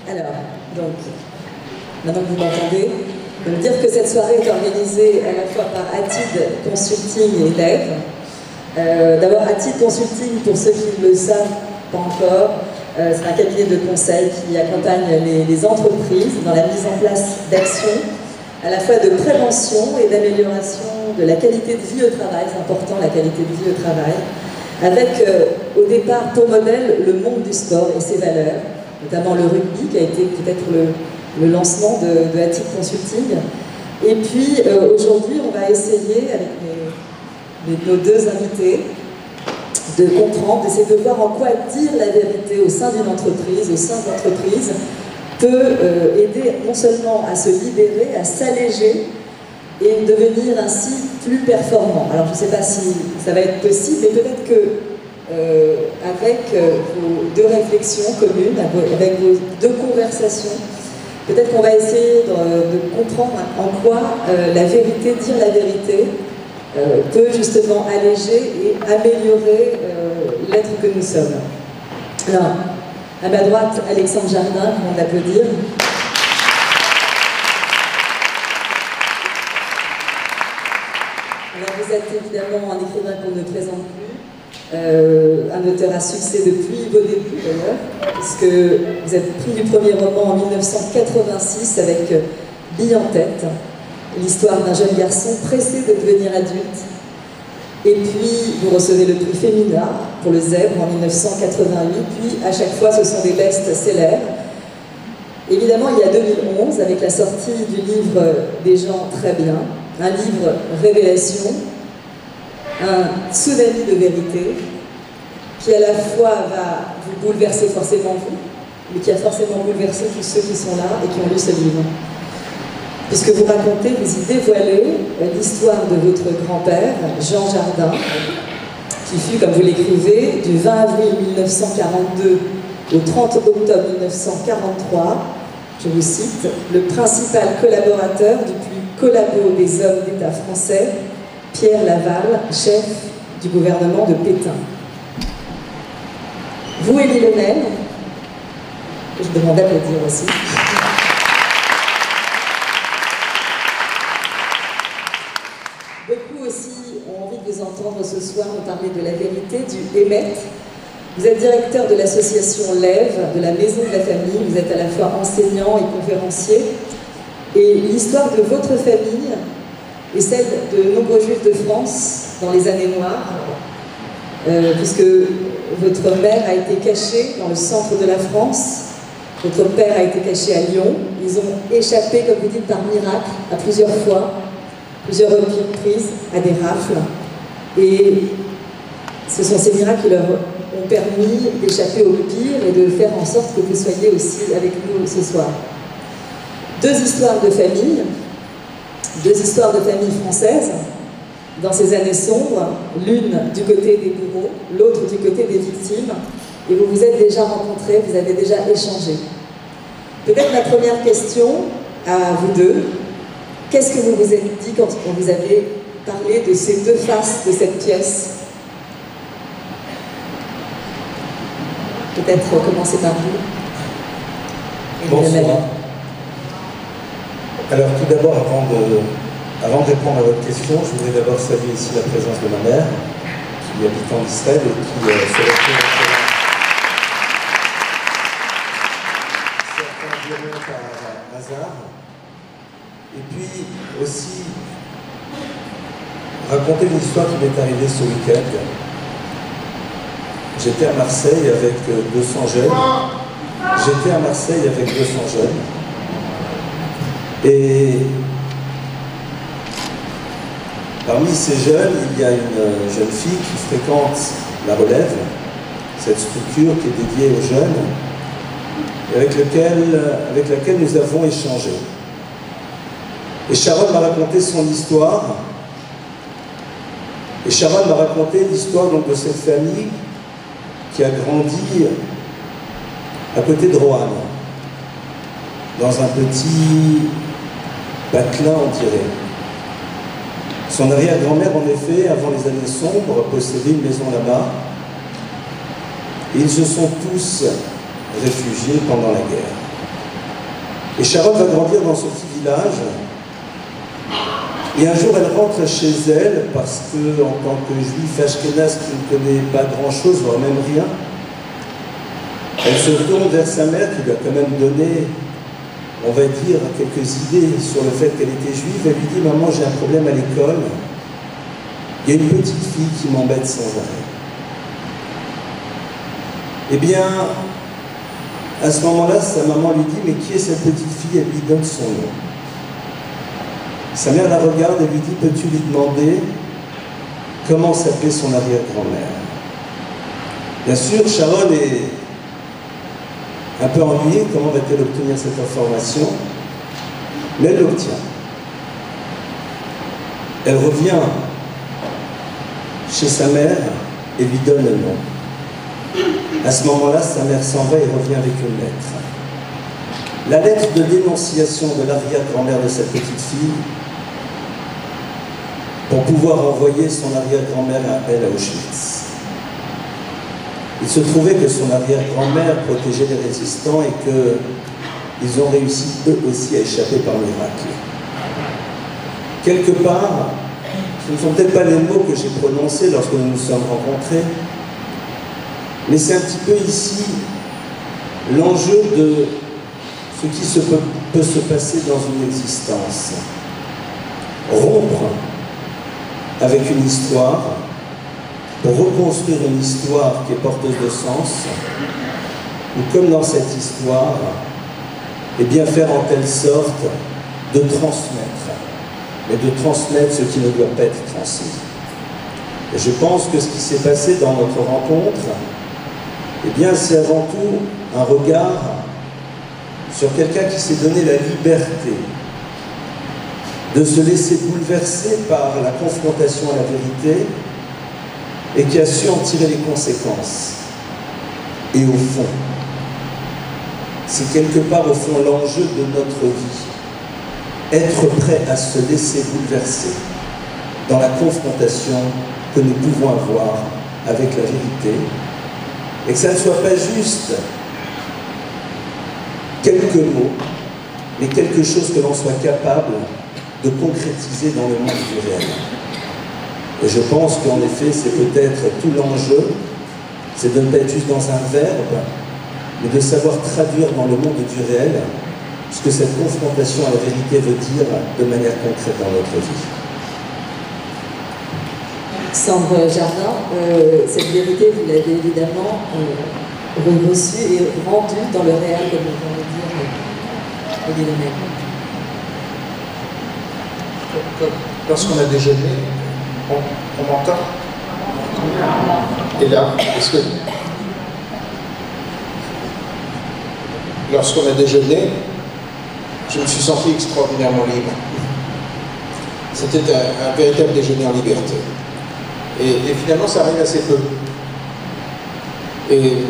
Alors, donc, maintenant que vous m'entendez, je veux dire que cette soirée est organisée à la fois par Attid Consulting et Lève. D'abord, Attid Consulting, pour ceux qui ne le savent pas encore, c'est un cabinet de conseil qui accompagne les entreprises dans la mise en place d'actions à la fois de prévention et d'amélioration de la qualité de vie au travail. C'est important, la qualité de vie au travail, avec au départ pour modèle le monde du sport et ses valeurs, notamment le rugby qui a été peut-être le lancement de Attid Consulting. Et puis aujourd'hui on va essayer avec nos deux invités de comprendre, d'essayer de voir en quoi dire la vérité au sein d'une entreprise, au sein de l'entreprise, peut aider non seulement à se libérer, à s'alléger et devenir ainsi plus performant. Alors je ne sais pas si ça va être possible, mais peut-être que avec vos deux réflexions communes, avec vos deux conversations, peut-être qu'on va essayer de comprendre en quoi la vérité, dire la vérité, peut justement alléger et améliorer l'être que nous sommes. Alors, à ma droite, Alexandre Jardin, on l'applaudir. Alors, vous êtes évidemment un écrivain qu'on ne présente plus, un auteur à succès depuis vos débuts d'ailleurs, puisque vous êtes pris du premier roman en 1986 avec Bille en tête, l'histoire d'un jeune garçon pressé de devenir adulte. Et puis, vous recevez le prix Femina pour le Zèbre en 1988, puis à chaque fois, ce sont des best-sellers. Évidemment, il y a 2011, avec la sortie du livre Des gens très bien, un livre révélation, un tsunami de vérité, qui à la fois va vous bouleverser forcément vous, mais qui a forcément bouleversé tous ceux qui sont là et qui ont lu ce livre. Puisque vous racontez, vous y dévoilez l'histoire de votre grand-père, Jean Jardin, qui fut, comme vous l'écrivez, du 20 avril 1942 au 30 octobre 1943, je vous cite, le principal collaborateur du plus collabo des hommes d'État français, Pierre Laval, chef du gouvernement de Pétain. Vous, Élie Lemel, je demande d'applaudir aussi. Beaucoup aussi ont envie de vous entendre ce soir nous parler de la vérité, du EMET. Vous êtes directeur de l'association Lève, de la Maison de la Famille. Vous êtes à la fois enseignant et conférencier. Et l'histoire de votre famille et celle de nombreux juifs de France dans les années noires, puisque votre mère a été cachée dans le centre de la France, votre père a été caché à Lyon. Ils ont échappé, comme vous dites, par miracle, à plusieurs fois, plusieurs reprises, à des rafles. Et ce sont ces miracles qui leur ont permis d'échapper au pire et de faire en sorte que vous soyez aussi avec nous ce soir. Deux histoires de famille françaises dans ces années sombres, l'une du côté des bourreaux, l'autre du côté des victimes, et vous vous êtes déjà rencontrés, vous avez déjà échangé. Peut-être ma première question à vous deux, qu'est-ce que vous vous êtes dit quand vous avez parlé de ces deux faces de cette pièce? Peut-être commencer par vous. Bonsoir. Alors tout d'abord, avant de répondre à votre question, je voudrais d'abord saluer ici la présence de ma mère, qui habite en Israël et qui se retrouve environ par hasard. Et puis aussi raconter une histoire qui m'est arrivée ce week-end. J'étais à Marseille avec 200 jeunes. Et parmi ces jeunes, il y a une jeune fille qui fréquente la Relève, cette structure qui est dédiée aux jeunes, et avec laquelle nous avons échangé. Et Sharon m'a raconté son histoire. Et Sharon m'a raconté l'histoire de cette famille qui a grandi à côté de Roanne, dans un petit patelin, on dirait. Son arrière-grand-mère, en effet, avant les années sombres, possédait une maison là-bas. Et ils se sont tous réfugiés pendant la guerre. Et Sharon va grandir dans ce petit village. Et un jour, elle rentre chez elle parce que, en tant que juif ashkénaze qui ne connaît pas grand-chose, voire même rien, elle se tourne vers sa mère qui lui a quand même donné, on va dire, quelques idées sur le fait qu'elle était juive. Elle lui dit « Maman, j'ai un problème à l'école. Il y a une petite fille qui m'embête sans arrêt. » Eh bien, à ce moment-là, sa maman lui dit « Mais qui est cette petite fille ?» Elle lui donne son nom. Sa mère la regarde et lui dit « Peux-tu lui demander comment s'appelait son arrière-grand-mère ?» Bien sûr, Sharon est un peu ennuyée. Comment va-t-elle obtenir cette information? Mais elle l'obtient. Elle revient chez sa mère et lui donne le nom. À ce moment-là, sa mère s'en va et revient avec une lettre. La lettre de dénonciation de l'arrière-grand-mère de cette petite fille pour pouvoir envoyer son arrière-grand-mère à elle à Auschwitz. Il se trouvait que son arrière-grand-mère protégeait les résistants et qu'ils ont réussi eux aussi à échapper par miracle. Quelque part, ce ne sont peut-être pas les mots que j'ai prononcés lorsque nous nous sommes rencontrés, mais c'est un petit peu ici l'enjeu de ce qui peut se passer dans une existence. Rompre avec une histoire pour reconstruire une histoire qui est porteuse de sens, ou comme dans cette histoire, et bien faire en telle sorte de transmettre, mais de transmettre ce qui ne doit pas être transmis. Et je pense que ce qui s'est passé dans notre rencontre, eh bien c'est avant tout un regard sur quelqu'un qui s'est donné la liberté de se laisser bouleverser par la confrontation à la vérité et qui a su en tirer les conséquences. Et au fond, c'est quelque part au fond l'enjeu de notre vie. Être prêt à se laisser bouleverser dans la confrontation que nous pouvons avoir avec la vérité et que ça ne soit pas juste quelques mots, mais quelque chose que l'on soit capable de concrétiser dans le monde du réel. Et je pense qu'en effet, c'est peut-être tout l'enjeu, c'est de ne pas être juste dans un verbe, mais de savoir traduire dans le monde du réel ce que cette confrontation à la vérité veut dire de manière concrète dans notre vie. Sandre Jardin, cette vérité, vous l'avez évidemment reçue et rendue dans le réel, comme on vient de dire, Olivier Lemay. Lorsqu'on a déjeuné, on m'entend? Et là, est-ce que... Lorsqu'on a déjeuné, je me suis senti extraordinairement libre. C'était un véritable déjeuner en liberté. Et finalement, ça arrive assez peu. Et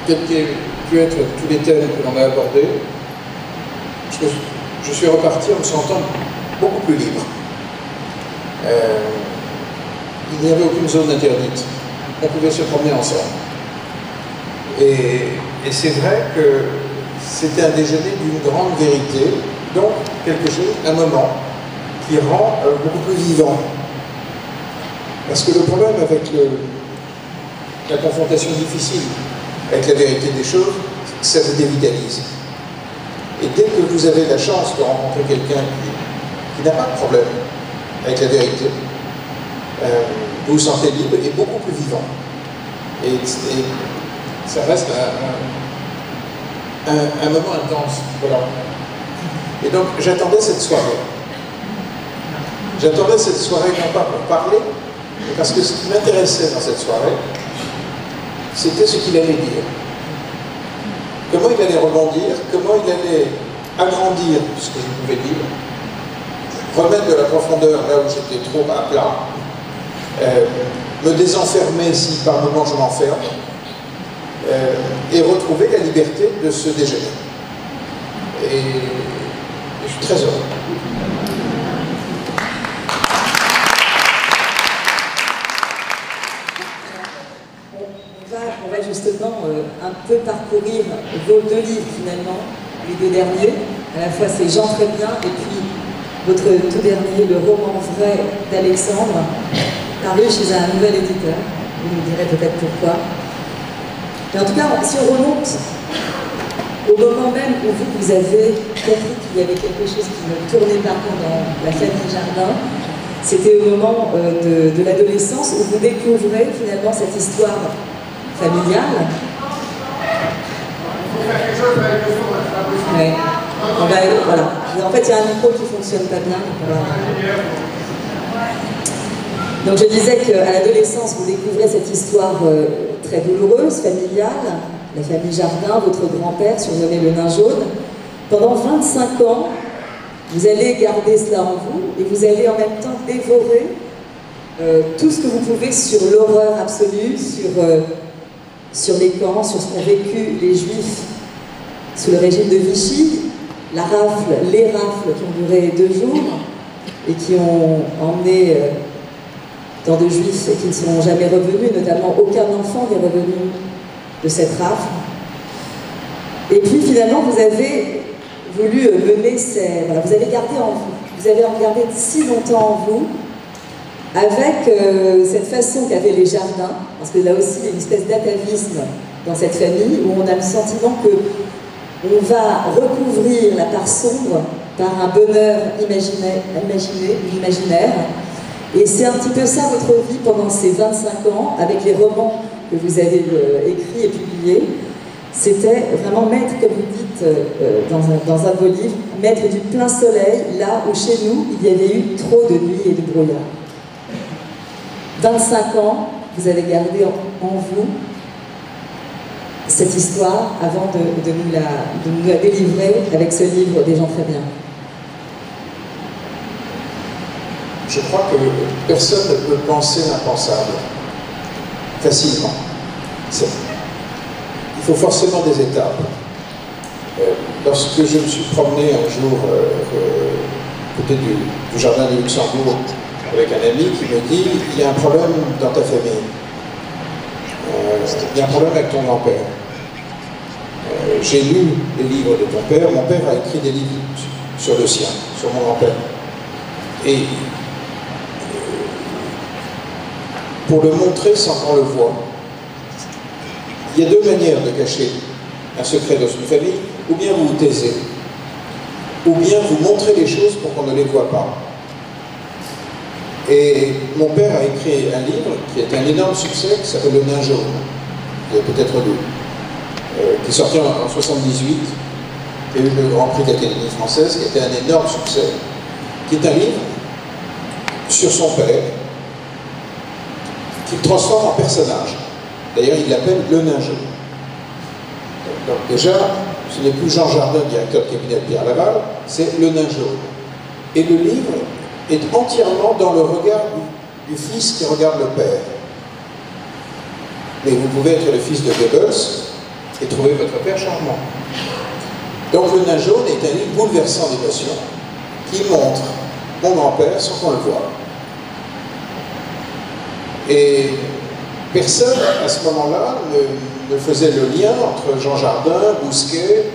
quels qu'aient pu être tous les thèmes que l'on a abordés, je suis reparti en me sentant beaucoup plus libre. Il n'y avait aucune zone interdite. On pouvait se promener ensemble. Et c'est vrai que c'était un déjeuner d'une grande vérité, donc quelque chose, un moment, qui rend beaucoup plus vivant. Parce que le problème avec la confrontation difficile avec la vérité des choses, ça vous dévitalise. Et dès que vous avez la chance de rencontrer quelqu'un qui n'a pas de problème avec la vérité, vous vous sentez libre et beaucoup plus vivant. Et ça reste un moment intense. Voilà. Et donc j'attendais cette soirée. J'attendais cette soirée non pas pour parler, mais parce que ce qui m'intéressait dans cette soirée, c'était ce qu'il allait dire. Comment il allait rebondir, comment il allait agrandir ce que je pouvais dire, remettre de la profondeur là où j'étais trop à plat, me désenfermer si par moment je m'enferme, et retrouver la liberté de ce déjeuner. Et je suis très heureux. On va justement un peu parcourir vos deux livres finalement, les deux derniers. À la fois c'est Jean très bien et puis votre tout dernier, le roman vrai d'Alexandre, paru chez un nouvel éditeur. Vous nous direz peut-être pourquoi. Mais en tout cas, si on remonte au moment même où vous avez compris qu'il y avait quelque chose qui ne tournait pas rond dans la famille Jardin, c'était au moment de l'adolescence où vous découvrez finalement cette histoire familiale. Ouais. Voilà. En fait, il y a un micro qui ne fonctionne pas bien. Donc je disais qu'à l'adolescence, vous découvrez cette histoire très douloureuse, familiale, la famille Jardin, votre grand-père, surnommé le Nain Jaune. Pendant 25 ans, vous allez garder cela en vous et vous allez en même temps dévorer tout ce que vous pouvez sur l'horreur absolue, sur les camps, sur ce qu'ont vécu les Juifs sous le régime de Vichy, les rafles qui ont duré 2 jours et qui ont emmené tant de Juifs et qui ne sont jamais revenus, notamment aucun enfant n'est revenu de cette rafle. Et puis finalement, vous avez voulu mener voilà, vous avez gardé en vous, vous avez gardé si longtemps en vous, avec cette façon qu'avaient les Jardins, parce que là aussi il y a une espèce d'atavisme dans cette famille, où on a le sentiment que on va recouvrir la part sombre par un bonheur imaginaire. Et c'est un petit peu ça votre vie pendant ces 25 ans, avec les romans que vous avez écrits et publiés. C'était vraiment mettre, comme vous dites dans un de vos livres, mettre du plein soleil là où chez nous il y avait eu trop de nuit et de brouillard. 25 ans, vous avez gardé en vous cette histoire avant de nous la délivrer avec ce livre des gens très bien. Je crois que personne ne peut penser l'impensable facilement. Il faut forcément des étapes. Lorsque je me suis promené un jour côté du jardin du Luxembourg avec un ami qui me dit « Il y a un problème dans ta famille. Il y a un problème avec ton grand-père. J'ai lu les livres de ton père. Mon père a écrit des livres sur le sien, sur mon grand-père. Et pour le montrer sans qu'on le voie, il y a 2 manières de cacher un secret dans une famille. Ou bien vous vous taisez, ou bien vous montrez les choses pour qu'on ne les voit pas. Et mon père a écrit un livre qui est un énorme succès, qui s'appelle Le Nain Jaune. Vous avez peut-être lu. Qui est sorti en 1978, qui a eu le Grand Prix d'Académie française, qui était un énorme succès, qui est un livre sur son père, qu'il transforme en personnage. D'ailleurs, il l'appelle Le Nain Jaune. Donc déjà, ce n'est plus Jean Jardin, directeur de cabinet de Pierre Laval, c'est Le Nain Jaune. Et le livre est entièrement dans le regard du fils qui regarde le père. Mais vous pouvez être le fils de Goebbels et trouver votre père charmant. Donc Le Nain Jaune est un livre bouleversant d'émotions qui montre mon grand-père sans qu'on le voie. Et personne, à ce moment-là, ne faisait le lien entre Jean Jardin, Bousquet,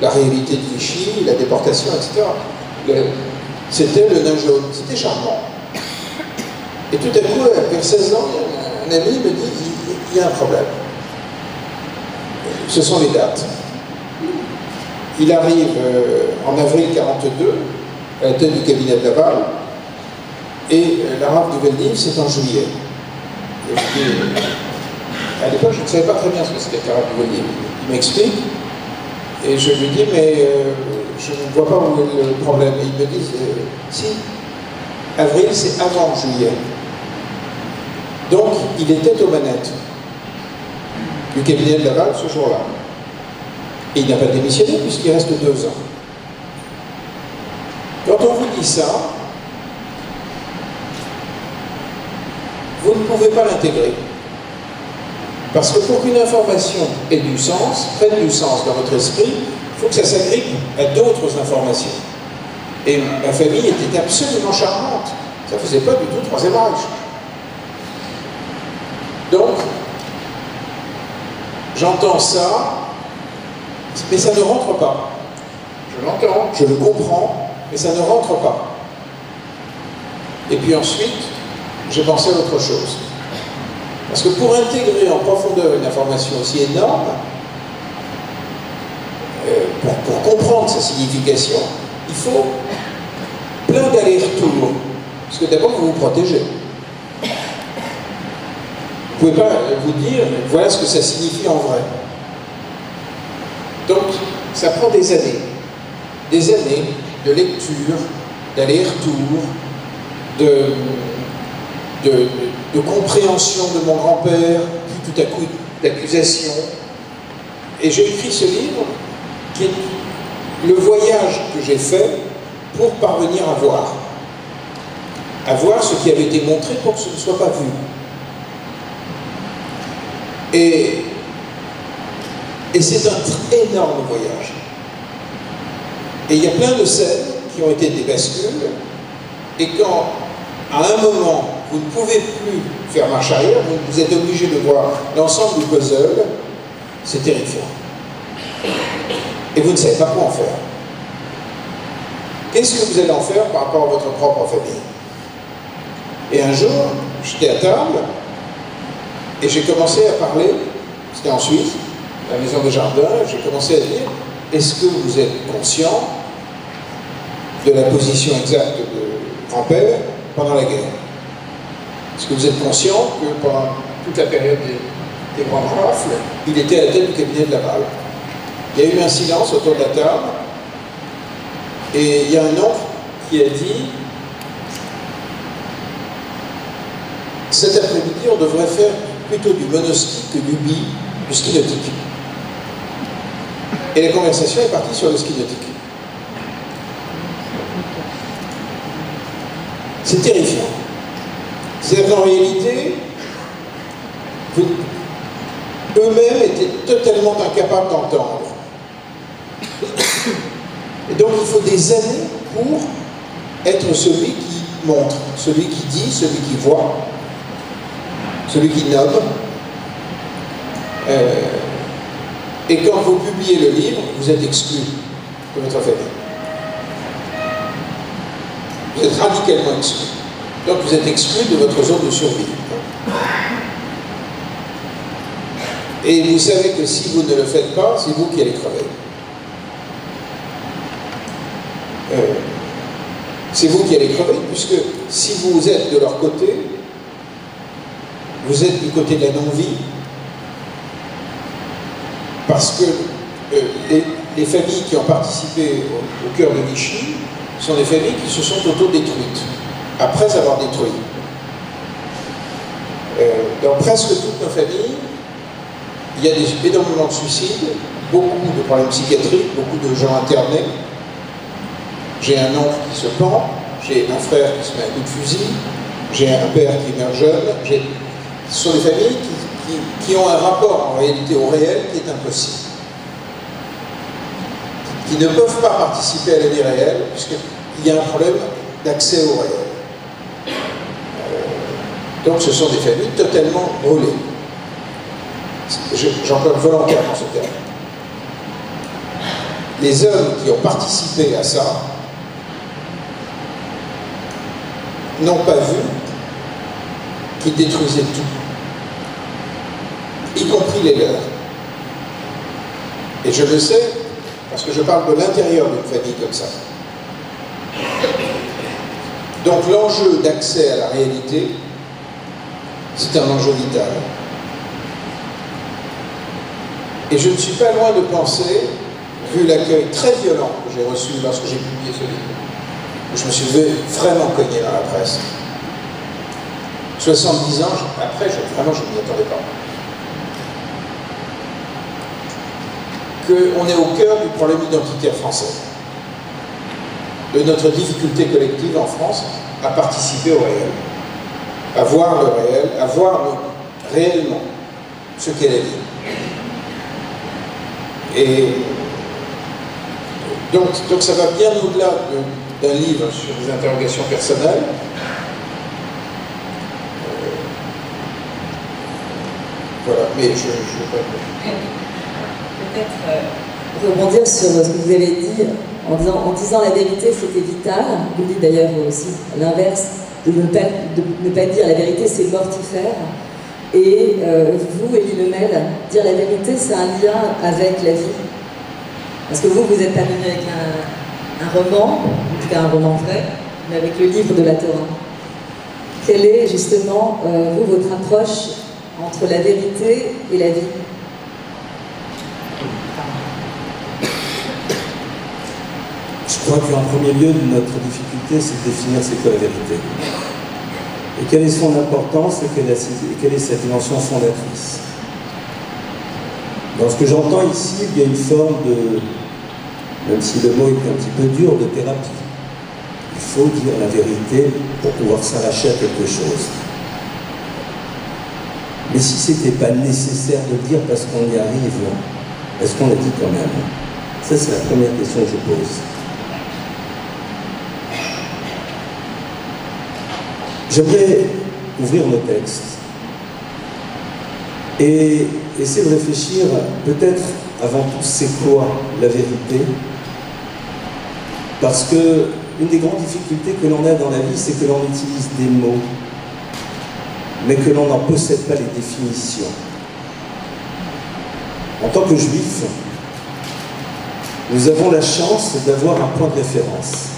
la réalité de Vichy, la déportation, etc. C'était Le Nain Jaune, c'était charmant. Et tout à coup, vers 16 ans, un ami me dit, il y a un problème. Ce sont les dates. Il arrive en avril 1942, à la tête du cabinet de Laval, et la rafle du Veldiv, c'est en juillet. Et je dis, à l'époque, je ne savais pas très bien ce que c'était que la rafle du Veldiv. Il m'explique, et je lui dis, mais je ne vois pas où est le problème. Et il me dit, si, avril, c'est avant juillet. Donc, il était aux manettes du cabinet de Laval ce jour-là. Et il n'a pas démissionné puisqu'il reste 2 ans. Quand on vous dit ça, vous ne pouvez pas l'intégrer. Parce que pour qu'une information ait du sens, prenne du sens dans votre esprit, il faut que ça s'agrippe à d'autres informations. Et ma famille était absolument charmante. Ça ne faisait pas du tout le Troisième Reich. Donc, j'entends ça, Mais ça ne rentre pas. Je l'entends, je le comprends, mais ça ne rentre pas. Et puis ensuite, j'ai pensé à autre chose. Parce que pour intégrer en profondeur une information aussi énorme, pour comprendre sa signification, il faut plein d'allers-retours. Parce que d'abord, vous vous protégez. Vous ne pouvez pas vous dire, voilà ce que ça signifie en vrai. Donc, ça prend des années de lecture, d'aller-retour, de compréhension de mon grand-père, puis tout à coup d'accusation. Et j'ai écrit ce livre qui est le voyage que j'ai fait pour parvenir à voir ce qui avait été montré pour que ce ne soit pas vu. Et c'est un très énorme voyage. Et il y a plein de scènes qui ont été des bascules, et quand, à un moment, vous ne pouvez plus faire marche arrière, vous êtes obligé de voir l'ensemble du puzzle, c'est terrifiant. Et vous ne savez pas quoi en faire. Qu'est-ce que vous allez en faire par rapport à votre propre famille? Et un jour, j'étais à table, et j'ai commencé à parler, c'était en Suisse, à la maison des jardins, j'ai commencé à dire, est-ce que vous êtes conscient de la position exacte de grand-père pendant la guerre? Est-ce que vous êtes conscient que pendant toute la période des grandes rafles, il était à la tête du cabinet de Laval? Il y a eu un silence autour de la table, et il y a un oncle qui a dit, cet après-midi, on devrait faire plutôt du monoski que du ski nautique. Et la conversation est partie sur le ski nautique. C'est terrifiant. C'est-à-dire qu'en réalité, eux-mêmes étaient totalement incapables d'entendre. Et donc il faut des années pour être celui qui montre, celui qui dit, celui qui voit, celui qui nomme. Et quand vous publiez le livre, vous êtes exclu de votre famille. Vous êtes radicalement exclu. Donc vous êtes exclu de votre zone de survie. Et vous savez que si vous ne le faites pas, c'est vous qui allez crever. C'est vous qui allez crever, puisque si vous êtes de leur côté, vous êtes du côté de la non-vie, parce que les familles qui ont participé au cœur de Vichy sont des familles qui se sont auto-détruites, après avoir détruit. Dans presque toutes nos familles, il y a énormément de suicides, beaucoup de problèmes psychiatriques, beaucoup de gens internés. J'ai un oncle qui se pend, j'ai un frère qui se met un coup de fusil, j'ai un père qui meurt jeune. Ce sont des familles qui ont un rapport en réalité au réel qui est impossible. Qui ne peuvent pas participer à la vie réelle, puisqu'il y a un problème d'accès au réel. Donc ce sont des familles totalement brûlées. J'emploie volontairement ce terme. Les hommes qui ont participé à ça n'ont pas vu qu'ils détruisaient tout, y compris les leurs. Et je le sais, parce que je parle de l'intérieur d'une famille comme ça. Donc l'enjeu d'accès à la réalité, c'est un enjeu vital. Et je ne suis pas loin de penser, vu l'accueil très violent que j'ai reçu lorsque j'ai publié ce livre, je me suis vraiment cogné dans la presse. 70 ans, après, vraiment, je ne m'y attendais pas. Qu'on est au cœur du problème identitaire français, de notre difficulté collective en France à participer au réel, à voir le réel, à voir réellement ce qu'est la vie. Et donc ça va bien au-delà d'un livre sur des interrogations personnelles. Voilà, mais je peut-être rebondir sur ce que vous avez dit en disant la vérité, c'était vital. Vous dites d'ailleurs aussi l'inverse, de ne pas dire la vérité, c'est mortifère. Et vous, Élie Lemel, dire la vérité, c'est un lien avec la vie. Parce que vous êtes venu avec un roman, en tout cas un roman vrai, mais avec le livre de la Torah. Quelle est justement, vous, votre approche entre la vérité et la vie? Je crois qu'en premier lieu, notre difficulté, c'est de définir c'est quoi la vérité. Et quelle est son importance et quelle est sa dimension fondatrice. Dans ce que j'entends ici, il y a une forme de, même si le mot est un petit peu dur, de thérapie. Il faut dire la vérité pour pouvoir s'arracher à quelque chose. Mais si ce n'était pas nécessaire de le dire parce qu'on y arrive, est-ce qu'on l'a dit quand même? Ça, c'est la première question que je pose. J'aimerais ouvrir nos textes et essayer de réfléchir, peut-être avant tout, c'est quoi la vérité? Parce que une des grandes difficultés que l'on a dans la vie, c'est que l'on utilise des mots, mais que l'on n'en possède pas les définitions. En tant que juifs, nous avons la chance d'avoir un point de référence.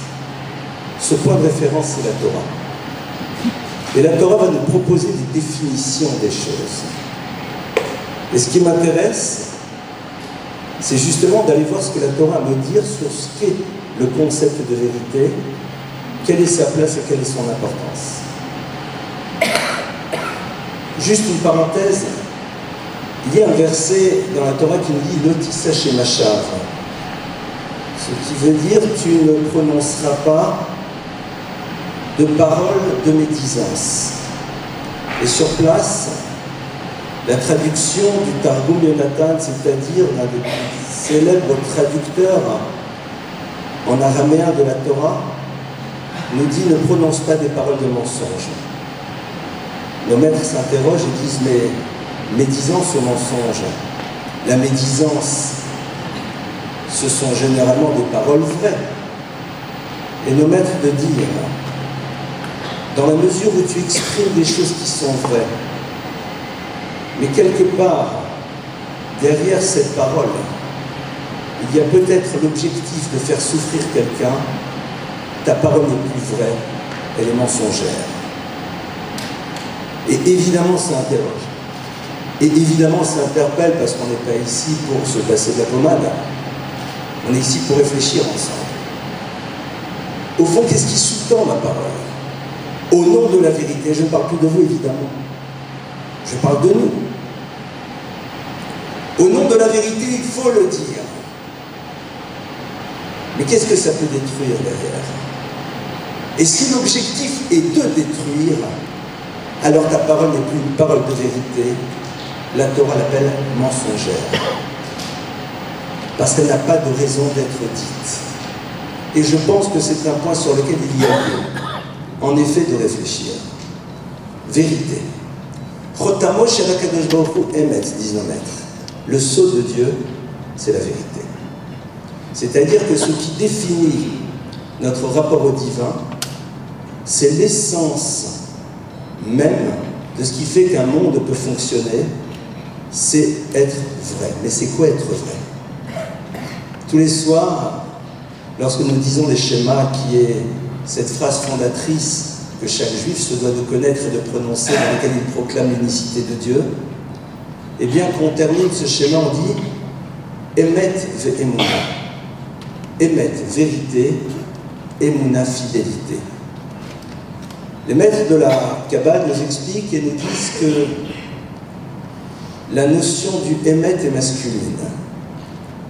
Ce point de référence, c'est la Torah. Et la Torah va nous proposer des définitions des choses. Et ce qui m'intéresse, c'est justement d'aller voir ce que la Torah a à me dire sur ce qu'est le concept de vérité, quelle est sa place et quelle est son importance. Juste une parenthèse, il y a un verset dans la Torah qui nous dit « Lotissa chez Machav », ce qui veut dire « Tu ne prononceras pas de paroles de médisance ». Et sur place, la traduction du Targum Yonatan, c'est-à-dire l'un des plus célèbres traducteurs en araméen de la Torah, nous dit « Ne prononce pas des paroles de mensonge ». Nos maîtres s'interrogent et disent « Mais médisance ou mensonge ?» La médisance, ce sont généralement des paroles vraies. Et nos maîtres de dire « Dans la mesure où tu exprimes des choses qui sont vraies, mais quelque part, derrière cette parole, il y a peut-être l'objectif de faire souffrir quelqu'un, ta parole n'est plus vraie, elle est mensongère. » Et évidemment, ça interroge. Et évidemment, ça interpelle parce qu'on n'est pas ici pour se passer de la pommade. On est ici pour réfléchir ensemble. Au fond, qu'est-ce qui sous-tend ma parole? Au nom de la vérité, je ne parle plus de vous, évidemment. Je parle de nous. Au nom de la vérité, il faut le dire. Mais qu'est-ce que ça peut détruire derrière? Et si l'objectif est de détruire, alors ta parole n'est plus une parole de vérité, la Torah l'appelle mensongère. Parce qu'elle n'a pas de raison d'être dite. Et je pense que c'est un point sur lequel il y a lieu, en effet, de réfléchir. Vérité. Chotamo shel HaKadosh Baruch Hu emet, disent nos maîtres. Le sceau de Dieu, c'est la vérité. C'est-à-dire que ce qui définit notre rapport au divin, c'est l'essence même de ce qui fait qu'un monde peut fonctionner, c'est être vrai. Mais c'est quoi être vrai? Tous les soirs, lorsque nous disons les schémas, qui est cette phrase fondatrice que chaque juif se doit de connaître et de prononcer, dans laquelle il proclame l'unicité de Dieu, eh bien, quand on termine ce schéma, on dit « Emet ve'emuna ». Emet, vérité, emuna, fidélité. Les maîtres de la Kabbale nous expliquent et nous disent que la notion du Emet est masculine,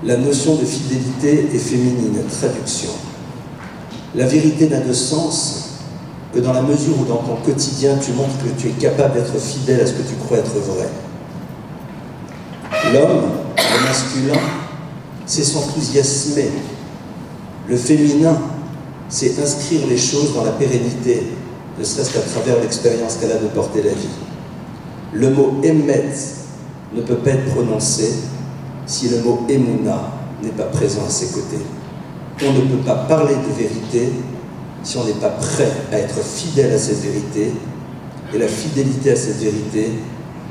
la notion de fidélité est féminine, traduction. La vérité n'a de sens que dans la mesure où dans ton quotidien tu montres que tu es capable d'être fidèle à ce que tu crois être vrai. L'homme, le masculin, c'est s'enthousiasmer. Le féminin, c'est inscrire les choses dans la pérennité, ne serait-ce qu'à travers l'expérience qu'elle a de porter la vie. Le mot « émet » ne peut pas être prononcé si le mot « émouna » n'est pas présent à ses côtés. On ne peut pas parler de vérité si on n'est pas prêt à être fidèle à cette vérité. Et la fidélité à cette vérité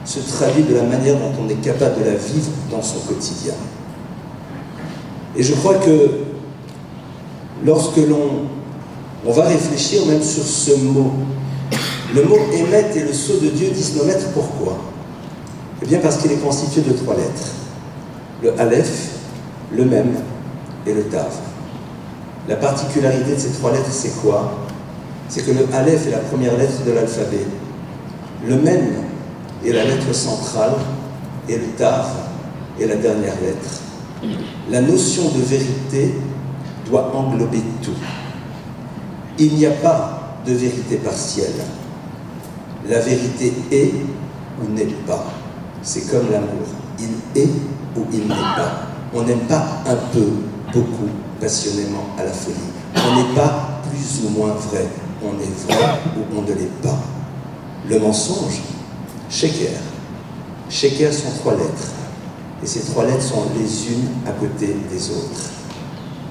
se traduit de la manière dont on est capable de la vivre dans son quotidien. Et je crois que lorsque on va réfléchir même sur ce mot, le mot émettre et le sceau de Dieu disent nos maîtres, pourquoi? Eh bien parce qu'il est constitué de 3 lettres. Le Aleph, le Mem et le Tav. La particularité de ces 3 lettres, c'est quoi? C'est que le Aleph est la première lettre de l'alphabet. Le Mem est la lettre centrale et le Tav est la dernière lettre. La notion de vérité doit englober tout. Il n'y a pas de vérité partielle. La vérité est ou n'est pas. C'est comme l'amour. Il est ou il n'est pas. On n'aime pas un peu, beaucoup, passionnément à la folie. On n'est pas plus ou moins vrai. On est vrai ou on ne l'est pas. Le mensonge, sheker. Sheker sont 3 lettres. Et ces 3 lettres sont les unes à côté des autres.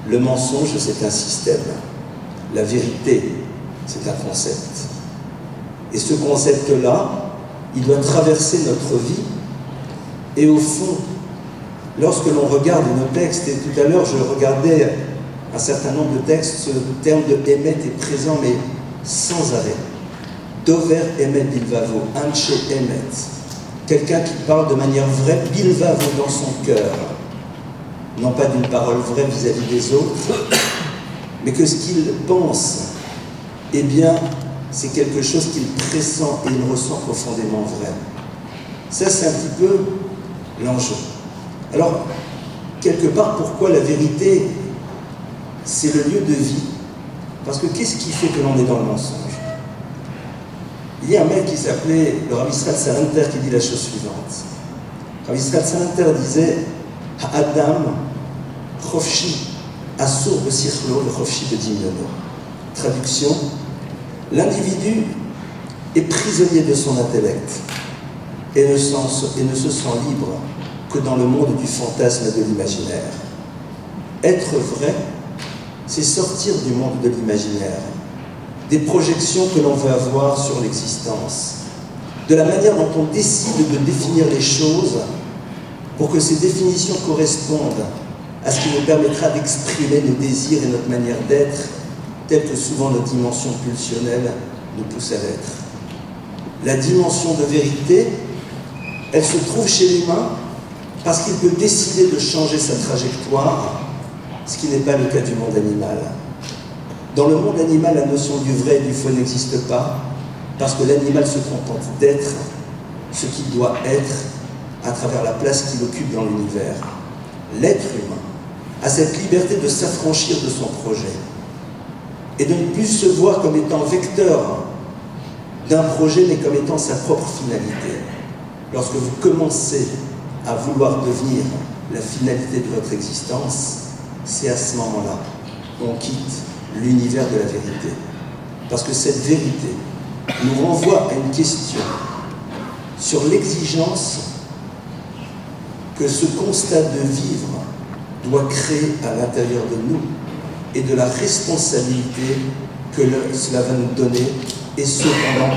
Le mensonge, c'est un système. La vérité, c'est un concept. Et ce concept-là, il doit traverser notre vie. Et au fond, lorsque l'on regarde nos textes, et tout à l'heure je regardais un certain nombre de textes, ce terme de émettre est présent, mais sans arrêt. Dover emet bilvavo, anche emet. Quelqu'un qui parle de manière vraie, bilvavo dans son cœur. Non pas d'une parole vraie vis-à-vis des autres, mais que ce qu'il pense, eh bien, c'est quelque chose qu'il pressent et il ressent profondément vrai. Ça, c'est un petit peu l'enjeu. Alors, quelque part, pourquoi la vérité, c'est le lieu de vie? Parce que qu'est-ce qui fait que l'on est dans le mensonge? Il y a un mec qui s'appelait le Rav Israël Salanter qui dit la chose suivante. Rav Israël Salanter disait Ha'adam chofshi asur b'sichlo v'chofshi b'dimyono. Traduction, l'individu est prisonnier de son intellect et ne se sent libre que dans le monde du fantasme et de l'imaginaire. Être vrai, c'est sortir du monde de l'imaginaire, des projections que l'on veut avoir sur l'existence, de la manière dont on décide de définir les choses pour que ces définitions correspondent à ce qui nous permettra d'exprimer nos désirs et notre manière d'être, telle que souvent notre dimension pulsionnelle nous pousse à l'être. La dimension de vérité, elle se trouve chez l'humain parce qu'il peut décider de changer sa trajectoire, ce qui n'est pas le cas du monde animal. Dans le monde animal, la notion du vrai et du faux n'existe pas, parce que l'animal se contente d'être ce qu'il doit être à travers la place qu'il occupe dans l'univers. L'être humain a cette liberté de s'affranchir de son projet et de ne plus se voir comme étant vecteur d'un projet, mais comme étant sa propre finalité. Lorsque vous commencez à vouloir devenir la finalité de votre existence, c'est à ce moment-là qu'on quitte l'univers de la vérité. Parce que cette vérité nous renvoie à une question sur l'exigence que ce constat de vivre doit créer à l'intérieur de nous et de la responsabilité que cela va nous donner, et ce pendant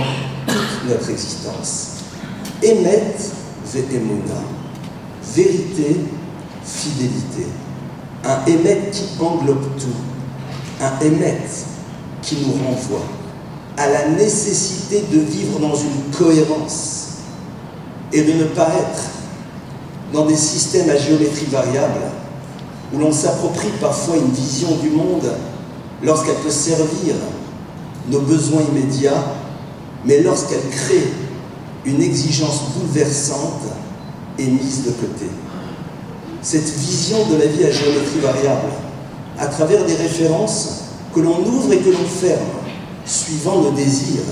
toute notre existence. Emet ve'emuna, vérité, fidélité. Un émet qui englobe tout, un émet qui nous renvoie à la nécessité de vivre dans une cohérence et de ne pas être dans des systèmes à géométrie variable où l'on s'approprie parfois une vision du monde lorsqu'elle peut servir nos besoins immédiats, mais lorsqu'elle crée une exigence bouleversante et mise de côté. Cette vision de la vie à géométrie variable, à travers des références que l'on ouvre et que l'on ferme, suivant nos désirs,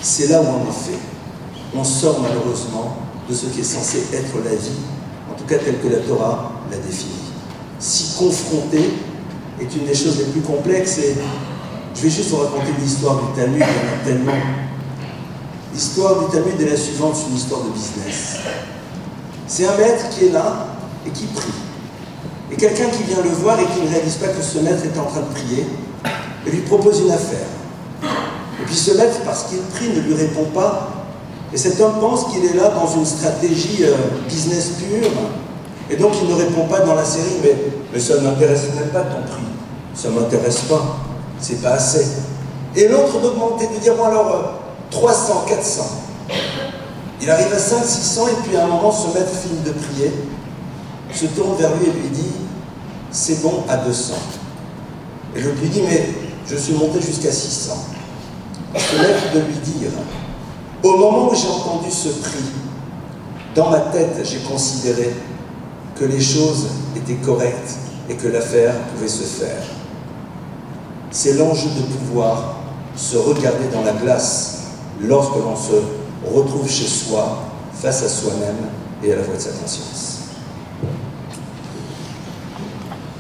c'est là où en effet, on sort malheureusement de ce qui est censé être la vie, en tout cas telle que la Torah la définit. S'y confronter est une des choses les plus complexes, et je vais juste vous raconter l'histoire du Talmud, il y en a tellement. L'histoire du Talmud est la suivante, c'est une histoire de business. C'est un maître qui est là et qui prie. Et quelqu'un qui vient le voir et qui ne réalise pas que ce maître est en train de prier, et lui propose une affaire. Et puis ce maître, parce qu'il prie, ne lui répond pas. Et cet homme pense qu'il est là dans une stratégie business pure. Et donc il ne répond pas dans la série, mais ça ne m'intéresse même pas ton prix. Ça ne m'intéresse pas. C'est pas assez. Et l'autre d'augmenter, de dire, bon alors, 300, 400. Il arrive à 500, 600, et puis à un moment, ce maître finit de prier, se tourne vers lui et lui dit, c'est bon à 200. Et je lui dis, mais je suis monté jusqu'à 600. Ce maître de lui dire, au moment où j'ai entendu ce prix, dans ma tête, j'ai considéré que les choses étaient correctes et que l'affaire pouvait se faire. C'est l'enjeu de pouvoir se regarder dans la glace lorsque l'on se retrouve chez soi, face à soi-même et à la voix de sa conscience.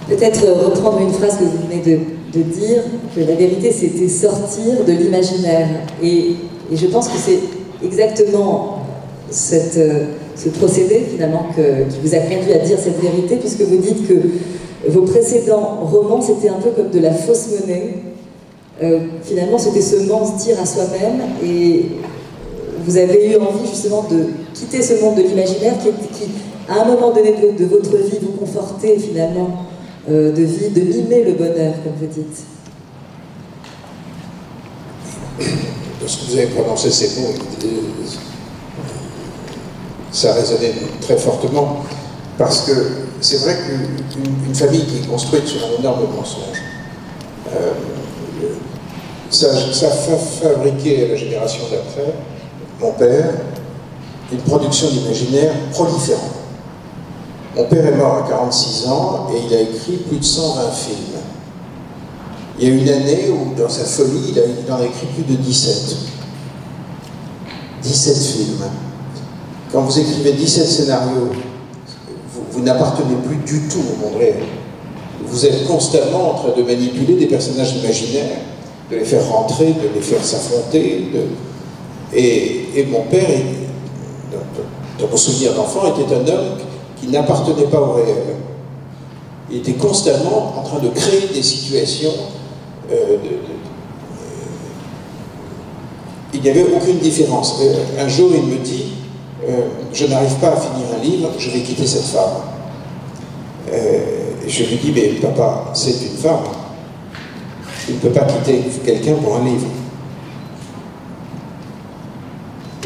Peut-être reprendre une phrase que vous venez de dire, que la vérité c'était sortir de l'imaginaire. Et je pense que c'est exactement ce procédé finalement qui vous a conduit à dire cette vérité, puisque vous dites que vos précédents romans c'était un peu comme de la fausse monnaie. Finalement c'était se mentir à soi-même, et vous avez eu envie justement de quitter ce monde de l'imaginaire qui à un moment donné de votre vie vous confortait finalement de mimer le bonheur, comme vous dites. Lorsque vous avez prononcé ces mots, ça résonnait très fortement, parce que c'est vrai qu'une famille qui est construite sur un énorme mensonge, ça fabriquait à la génération d'après, mon père, une production d'imaginaire proliférante. Mon père est mort à 46 ans et il a écrit plus de 120 films. Il y a une année où, dans sa folie, il en a écrit plus de 17. 17 films. Quand vous écrivez 17 scénarios, vous n'appartenez plus du tout au monde réel. Vous êtes constamment en train de manipuler des personnages imaginaires, de les faire rentrer, de les faire s'affronter. Et mon père, dans mon souvenir d'enfant, était un homme qui n'appartenait pas au réel. Il était constamment en train de créer des situations. Il n'y avait aucune différence. Un jour, il me dit, je n'arrive pas à finir un livre, je vais quitter cette femme. Je lui dis, mais papa, c'est une femme. Tu ne peux pas quitter quelqu'un pour un livre.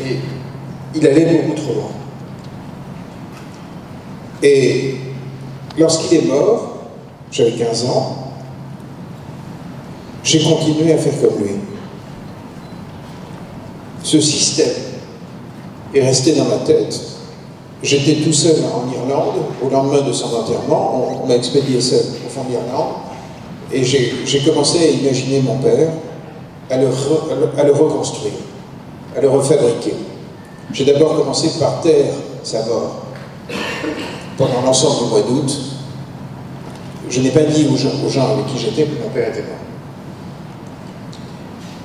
Et il allait beaucoup trop loin. Et lorsqu'il est mort, j'avais 15 ans, j'ai continué à faire comme lui. Ce système est resté dans ma tête. J'étais tout seul en Irlande, au lendemain de son enterrement, on m'a expédié seul au fond de l'Irlande, et j'ai commencé à imaginer mon père, à le reconstruire, à le refabriquer. J'ai d'abord commencé par taire sa mort. Pendant l'ensemble du mois d'août, je n'ai pas dit aux gens avec qui j'étais que mon père était mort.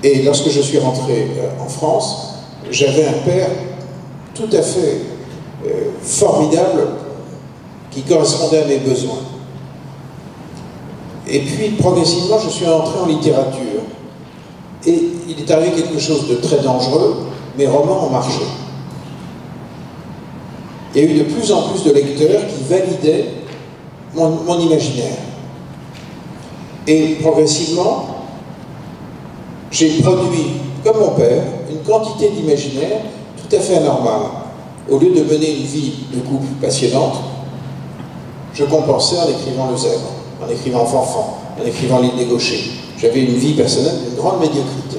Et lorsque je suis rentré en France, j'avais un père tout à fait formidable qui correspondait à mes besoins. Et puis, progressivement, je suis entré en littérature. Et il est arrivé quelque chose de très dangereux, mes romans ont marché. Il y a eu de plus en plus de lecteurs qui validaient mon imaginaire. Et progressivement, j'ai produit, comme mon père, une quantité d'imaginaire tout à fait anormale. Au lieu de mener une vie de couple passionnante, je compensais en écrivant Le Zèbre, en écrivant Fanfan, en écrivant L'île des Gauchers. J'avais une vie personnelle d'une grande médiocrité.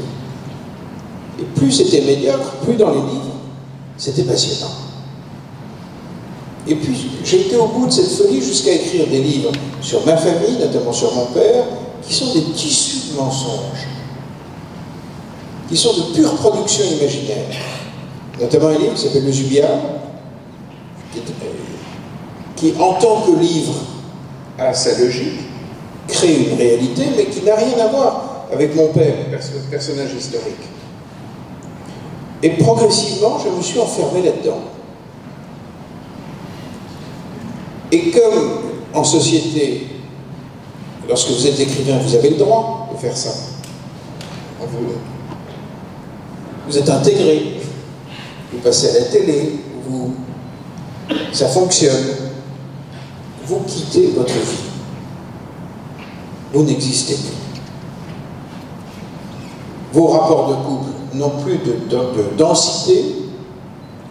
Et plus c'était médiocre, plus dans les livres, c'était passionnant. Et puis, j'ai été au bout de cette folie jusqu'à écrire des livres sur ma famille, notamment sur mon père, qui sont des tissus de mensonges, qui sont de pure production imaginaire. Notamment un livre qui s'appelle Le Zubial, qui, en tant que livre, a sa logique, crée une réalité, mais qui n'a rien à voir avec mon père, personnage historique. Et progressivement, je me suis enfermé là-dedans. Et comme, en société, lorsque vous êtes écrivain, vous avez le droit de faire ça. Vous êtes intégré, vous passez à la télé, ça fonctionne. Vous quittez votre vie. Vous n'existez plus. Vos rapports de couple n'ont plus de densité,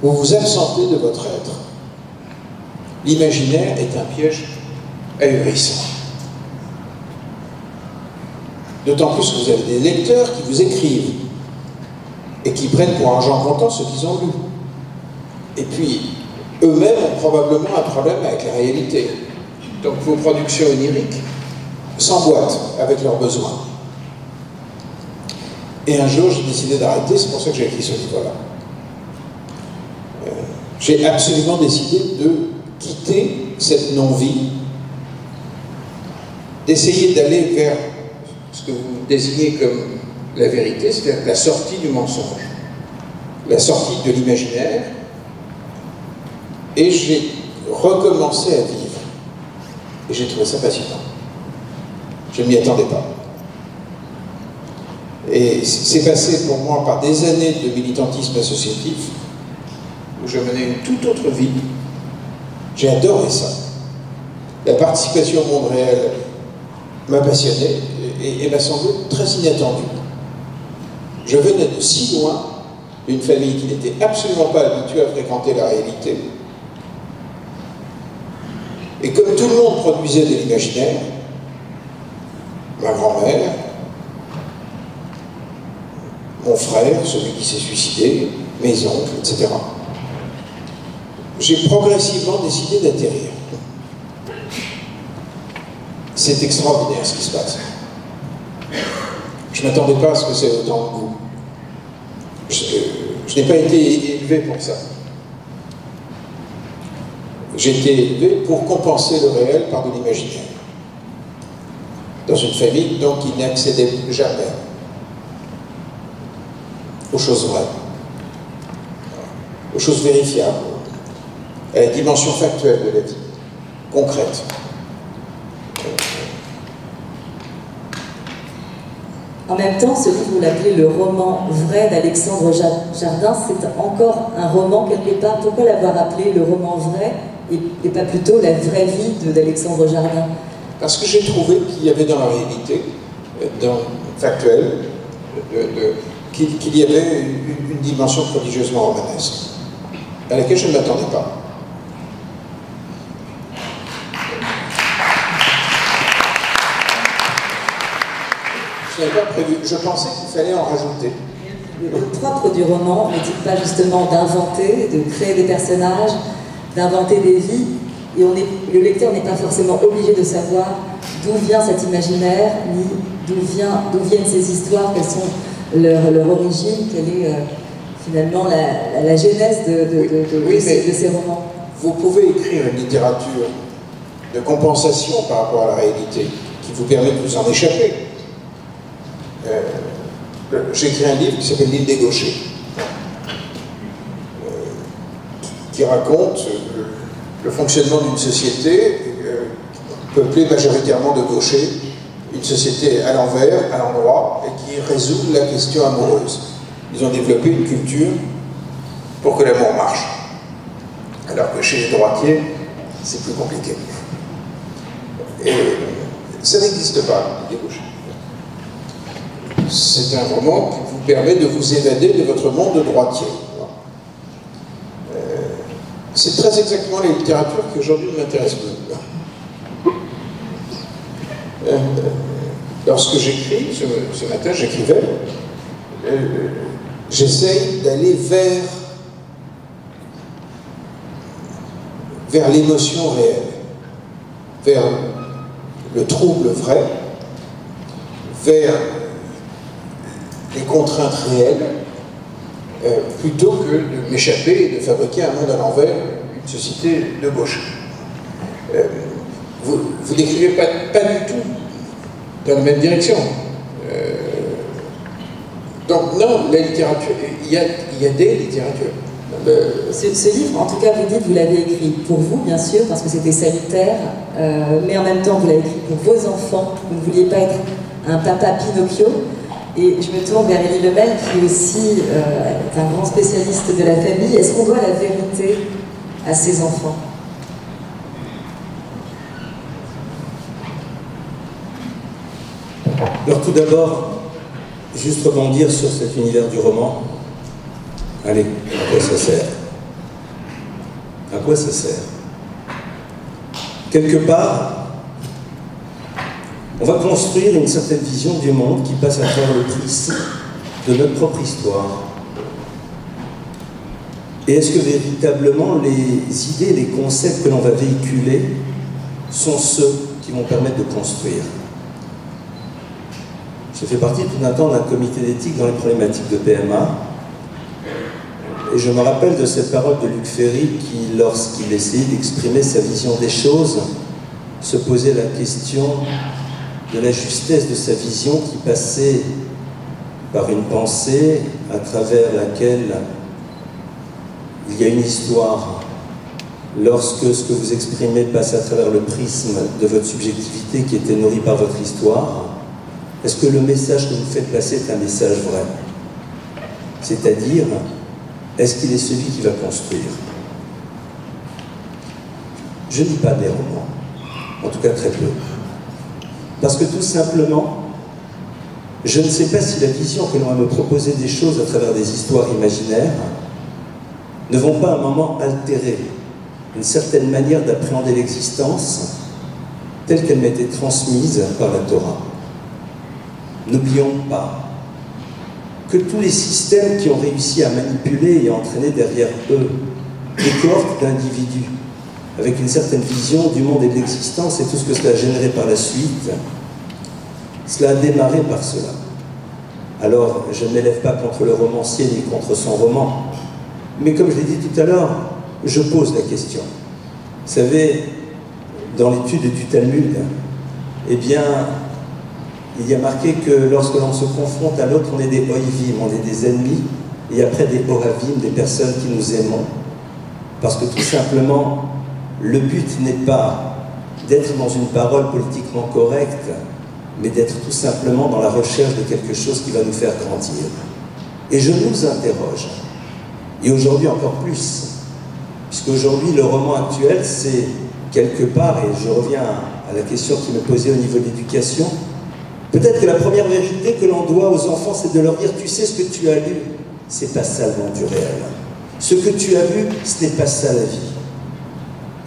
vous vous absentez de votre être. L'imaginaire est un piège ahurissant. D'autant plus que vous avez des lecteurs qui vous écrivent et qui prennent pour argent comptant ce qu'ils ont lu. Et puis, eux-mêmes ont probablement un problème avec la réalité. Donc vos productions oniriques s'emboîtent avec leurs besoins. Et un jour, j'ai décidé d'arrêter, c'est pour ça que j'ai écrit ce livre-là. J'ai absolument décidé de quitter cette non-vie, d'essayer d'aller vers ce que vous désignez comme la vérité, c'est-à-dire la sortie du mensonge, la sortie de l'imaginaire, et j'ai recommencé à vivre. Et j'ai trouvé ça passionnant. Je ne m'y attendais pas. Et c'est passé pour moi par des années de militantisme associatif, où je menais une toute autre vie. J'ai adoré ça. La participation au monde réel m'a passionné et m'a semblé très inattendue. Je venais de si loin, d'une famille qui n'était absolument pas habituée à fréquenter la réalité. Et comme tout le monde produisait de l'imaginaire, ma grand-mère, mon frère, celui qui s'est suicidé, mes oncles, etc. J'ai progressivement décidé d'atterrir. C'est extraordinaire ce qui se passe. Je ne m'attendais pas à ce que c'est autant de goût. Je n'ai pas été élevé pour ça. J'ai été élevé pour compenser le réel par de l'imaginaire. Dans une famille donc qui n'accédait jamais aux choses vraies, aux choses vérifiables, à la dimension factuelle de la vie, concrète. En même temps, ce livre, vous l'appelez le roman vrai d'Alexandre Jardin, c'est encore un roman quelque part. Pourquoi l'avoir appelé le roman vrai et pas plutôt la vraie vie d'Alexandre Jardin? Parce que j'ai trouvé qu'il y avait dans la réalité, factuelle, qu'il y avait une dimension prodigieusement romanesque, à laquelle je ne m'attendais pas. Je n'avais pas prévu. Je pensais qu'il fallait en rajouter. Le propre du roman n'est-il pas justement d'inventer, de créer des personnages, d'inventer des vies, et le lecteur n'est pas forcément obligé de savoir d'où vient cet imaginaire, ni d'où viennent ces histoires, quelles sont leur origine, quelle est finalement la genèse de ces romans. Vous pouvez écrire une littérature de compensation par rapport à la réalité, qui vous permet de vous en échapper. J'ai écrit un livre qui s'appelle L'île des gauchers, qui raconte le fonctionnement d'une société peuplée majoritairement de gauchers, une société à l'envers, à l'endroit, et qui résout la question amoureuse. Ils ont développé une culture pour que l'amour marche. Alors que chez les droitiers, c'est plus compliqué. Et ça n'existe pas, les gauchers. C'est un roman qui vous permet de vous évader de votre monde de droitier. C'est très exactement la littérature qui aujourd'hui ne m'intéresse plus. Lorsque j'écris, ce matin j'écrivais, j'essaye d'aller vers l'émotion réelle, vers le trouble vrai, vers les contraintes réelles, plutôt que de m'échapper et de fabriquer un monde à l'envers, une société de gauche. Vous n'écrivez pas du tout dans la même direction. Donc non, la littérature, il y a des littératures. Ce livre, en tout cas, vous dites, vous l'avez écrit pour vous, bien sûr, parce que c'était salutaire, mais en même temps, vous l'avez écrit pour vos enfants. Vous ne vouliez pas être un papa Pinocchio. Et je me tourne vers Elie Lemel, qui aussi est un grand spécialiste de la famille. Est-ce qu'on doit la vérité à ses enfants? Alors tout d'abord, juste rebondir sur cet univers du roman. Allez, à quoi ça sert? À quoi ça sert? Quelque part, on va construire une certaine vision du monde qui passe à travers le prisme de notre propre histoire. Et est-ce que véritablement les idées, les concepts que l'on va véhiculer sont ceux qui vont permettre de construire? Je fais partie tout un temps d'un comité d'éthique dans les problématiques de PMA. Et je me rappelle de cette parole de Luc Ferry qui, lorsqu'il essayait d'exprimer sa vision des choses, se posait la question de la justesse de sa vision qui passait par une pensée à travers laquelle il y a une histoire. Lorsque ce que vous exprimez passe à travers le prisme de votre subjectivité qui était nourrie par votre histoire, est-ce que le message que vous faites passer est un message vrai? C'est-à-dire, est-ce qu'il est celui qui va construire? Je ne dis pas des romans, en tout cas très peu. Parce que tout simplement, je ne sais pas si la vision que l'on va me proposer des choses à travers des histoires imaginaires ne vont pas à un moment altérer une certaine manière d'appréhender l'existence telle qu'elle m'a été transmise par la Torah. N'oublions pas que tous les systèmes qui ont réussi à manipuler et à entraîner derrière eux des cohortes d'individus avec une certaine vision du monde et de l'existence et tout ce que cela a généré par la suite, cela a démarré par cela. Alors, je ne m'élève pas contre le romancier ni contre son roman, mais comme je l'ai dit tout à l'heure, je pose la question. Vous savez, dans l'étude du Talmud, eh bien, il y a marqué que lorsque l'on se confronte à l'autre, on est des oivim, on est des ennemis, et après des ohavim, des personnes qui nous aimons. Parce que tout simplement, le but n'est pas d'être dans une parole politiquement correcte, mais d'être tout simplement dans la recherche de quelque chose qui va nous faire grandir. Et je nous interroge, et aujourd'hui encore plus, puisqu'aujourd'hui le roman actuel, c'est quelque part, et je reviens à la question qui me posait au niveau de l'éducation, peut-être que la première vérité que l'on doit aux enfants, c'est de leur dire, tu sais ce que tu as lu, c'est pas ça le monde du réel. Ce que tu as vu, ce n'est pas ça la vie.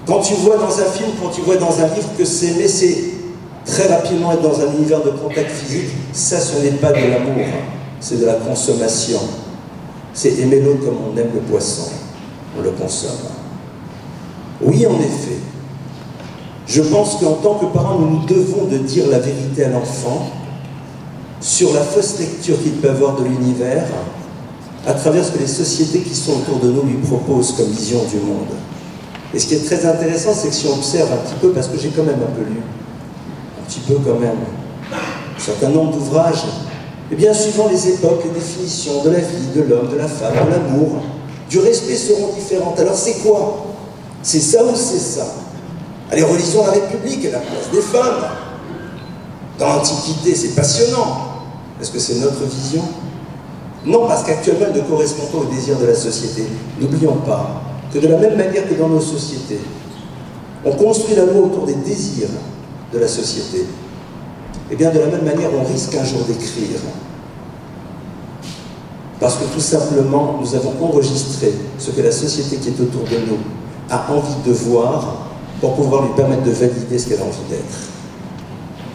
Quand tu vois dans un film, quand tu vois dans un livre que s'aimer, c'est très rapidement être dans un univers de contact physique, ça ce n'est pas de l'amour, c'est de la consommation. C'est aimer l'autre comme on aime le poisson, on le consomme. Oui, en effet, je pense qu'en tant que parents, nous nous devons de dire la vérité à l'enfant sur la fausse lecture qu'il peut avoir de l'univers à travers ce que les sociétés qui sont autour de nous lui proposent comme vision du monde. Et ce qui est très intéressant, c'est que si on observe un petit peu, parce que j'ai quand même un peu lu, un petit peu quand même, un certain nombre d'ouvrages, et bien suivant les époques, les définitions de la vie, de l'homme, de la femme, de l'amour, du respect seront différentes. Alors c'est quoi? C'est ça ou c'est ça? Allez, relisons la République et la place des femmes. Dans l'Antiquité, c'est passionnant. Est-ce que c'est notre vision? Non, parce qu'actuellement, elle ne correspond pas aux désirs de la société. N'oublions pas que de la même manière que dans nos sociétés, on construit la loi autour des désirs de la société, et bien de la même manière, on risque un jour d'écrire. Parce que tout simplement, nous avons enregistré ce que la société qui est autour de nous a envie de voir pour pouvoir lui permettre de valider ce qu'elle a envie d'être.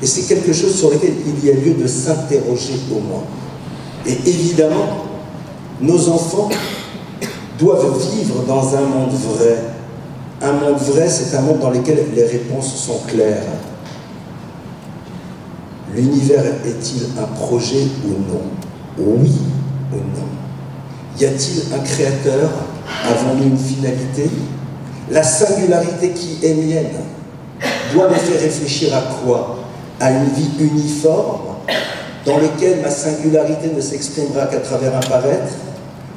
Et c'est quelque chose sur lequel il y a lieu de s'interroger au moins. Et évidemment, nos enfants doivent vivre dans un monde vrai. Un monde vrai, c'est un monde dans lequel les réponses sont claires. L'univers est-il un projet ou non? Oui ou non? Y a-t-il un créateur? Avons-nous une finalité? La singularité qui est mienne doit me faire réfléchir à quoi? À une vie uniforme dans laquelle ma singularité ne s'exprimera qu'à travers un paraître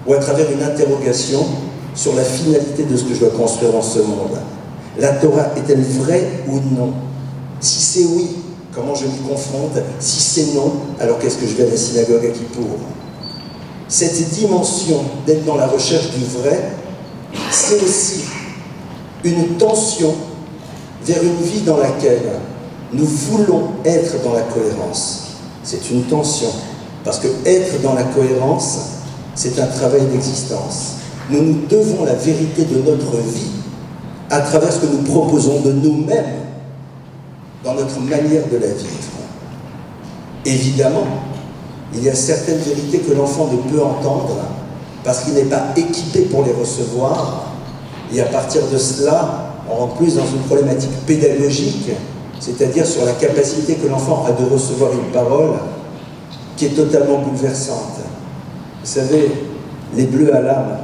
ou à travers une interrogation sur la finalité de ce que je dois construire dans ce monde. La Torah est-elle vraie ou non? Si c'est oui, comment je m'y confronte? Si c'est non, alors qu'est-ce que je vais à la synagogue à Kippour? Cette dimension d'être dans la recherche du vrai, c'est aussi une tension vers une vie dans laquelle nous voulons être dans la cohérence. C'est une tension, parce que être dans la cohérence, c'est un travail d'existence. Nous nous devons la vérité de notre vie à travers ce que nous proposons de nous-mêmes dans notre manière de la vivre. Évidemment, il y a certaines vérités que l'enfant ne peut entendre parce qu'il n'est pas équipé pour les recevoir, et à partir de cela, on rentre plus dans une problématique pédagogique, c'est-à-dire sur la capacité que l'enfant a de recevoir une parole qui est totalement bouleversante. Vous savez, les bleus à l'âme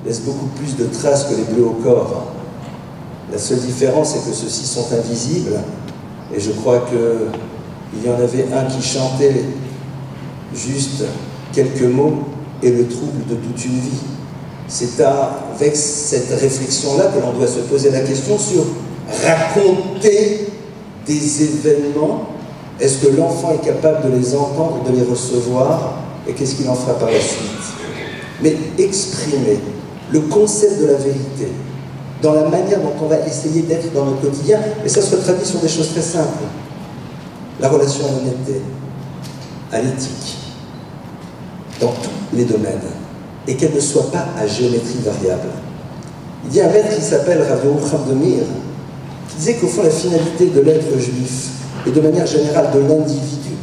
laissent beaucoup plus de traces que les bleus au corps. La seule différence, c'est que ceux-ci sont invisibles, et je crois qu'il y en avait un qui chantait juste quelques mots et le trouble de toute une vie. C'est avec cette réflexion-là que l'on doit se poser la question sur raconter des événements. Est-ce que l'enfant est capable de les entendre, de les recevoir, et qu'est-ce qu'il en fera par la suite? Mais exprimer le concept de la vérité dans la manière dont on va essayer d'être dans notre quotidien, et ça se traduit sur des choses très simples. La relation à l'honnêteté, à l'éthique, dans tous les domaines, et qu'elle ne soit pas à géométrie variable. Il y a un maître qui s'appelle Rav Yehuda Demir, qui disait qu'au fond la finalité de l'être juif, et de manière générale de l'individu,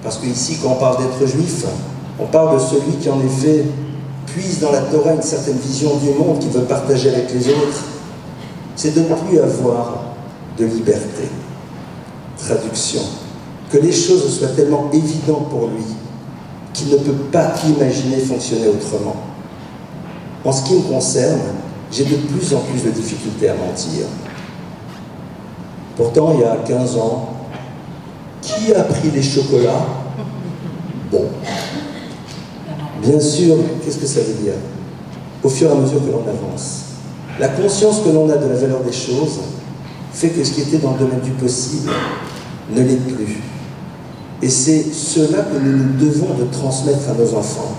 parce qu'ici quand on parle d'être juif, on parle de celui qui en effet puise dans la Torah une certaine vision du monde qu'il veut partager avec les autres, c'est de ne plus avoir de liberté. Traduction, que les choses soient tellement évidentes pour lui qu'il ne peut pas imaginer fonctionner autrement. En ce qui me concerne, j'ai de plus en plus de difficultés à mentir. Pourtant, il y a 15 ans, qui a pris les chocolats? Bon. Bien sûr, qu'est-ce que ça veut dire? Au fur et à mesure que l'on avance, la conscience que l'on a de la valeur des choses fait que ce qui était dans le domaine du possible ne l'est plus. Et c'est cela que nous nous devons de transmettre à nos enfants.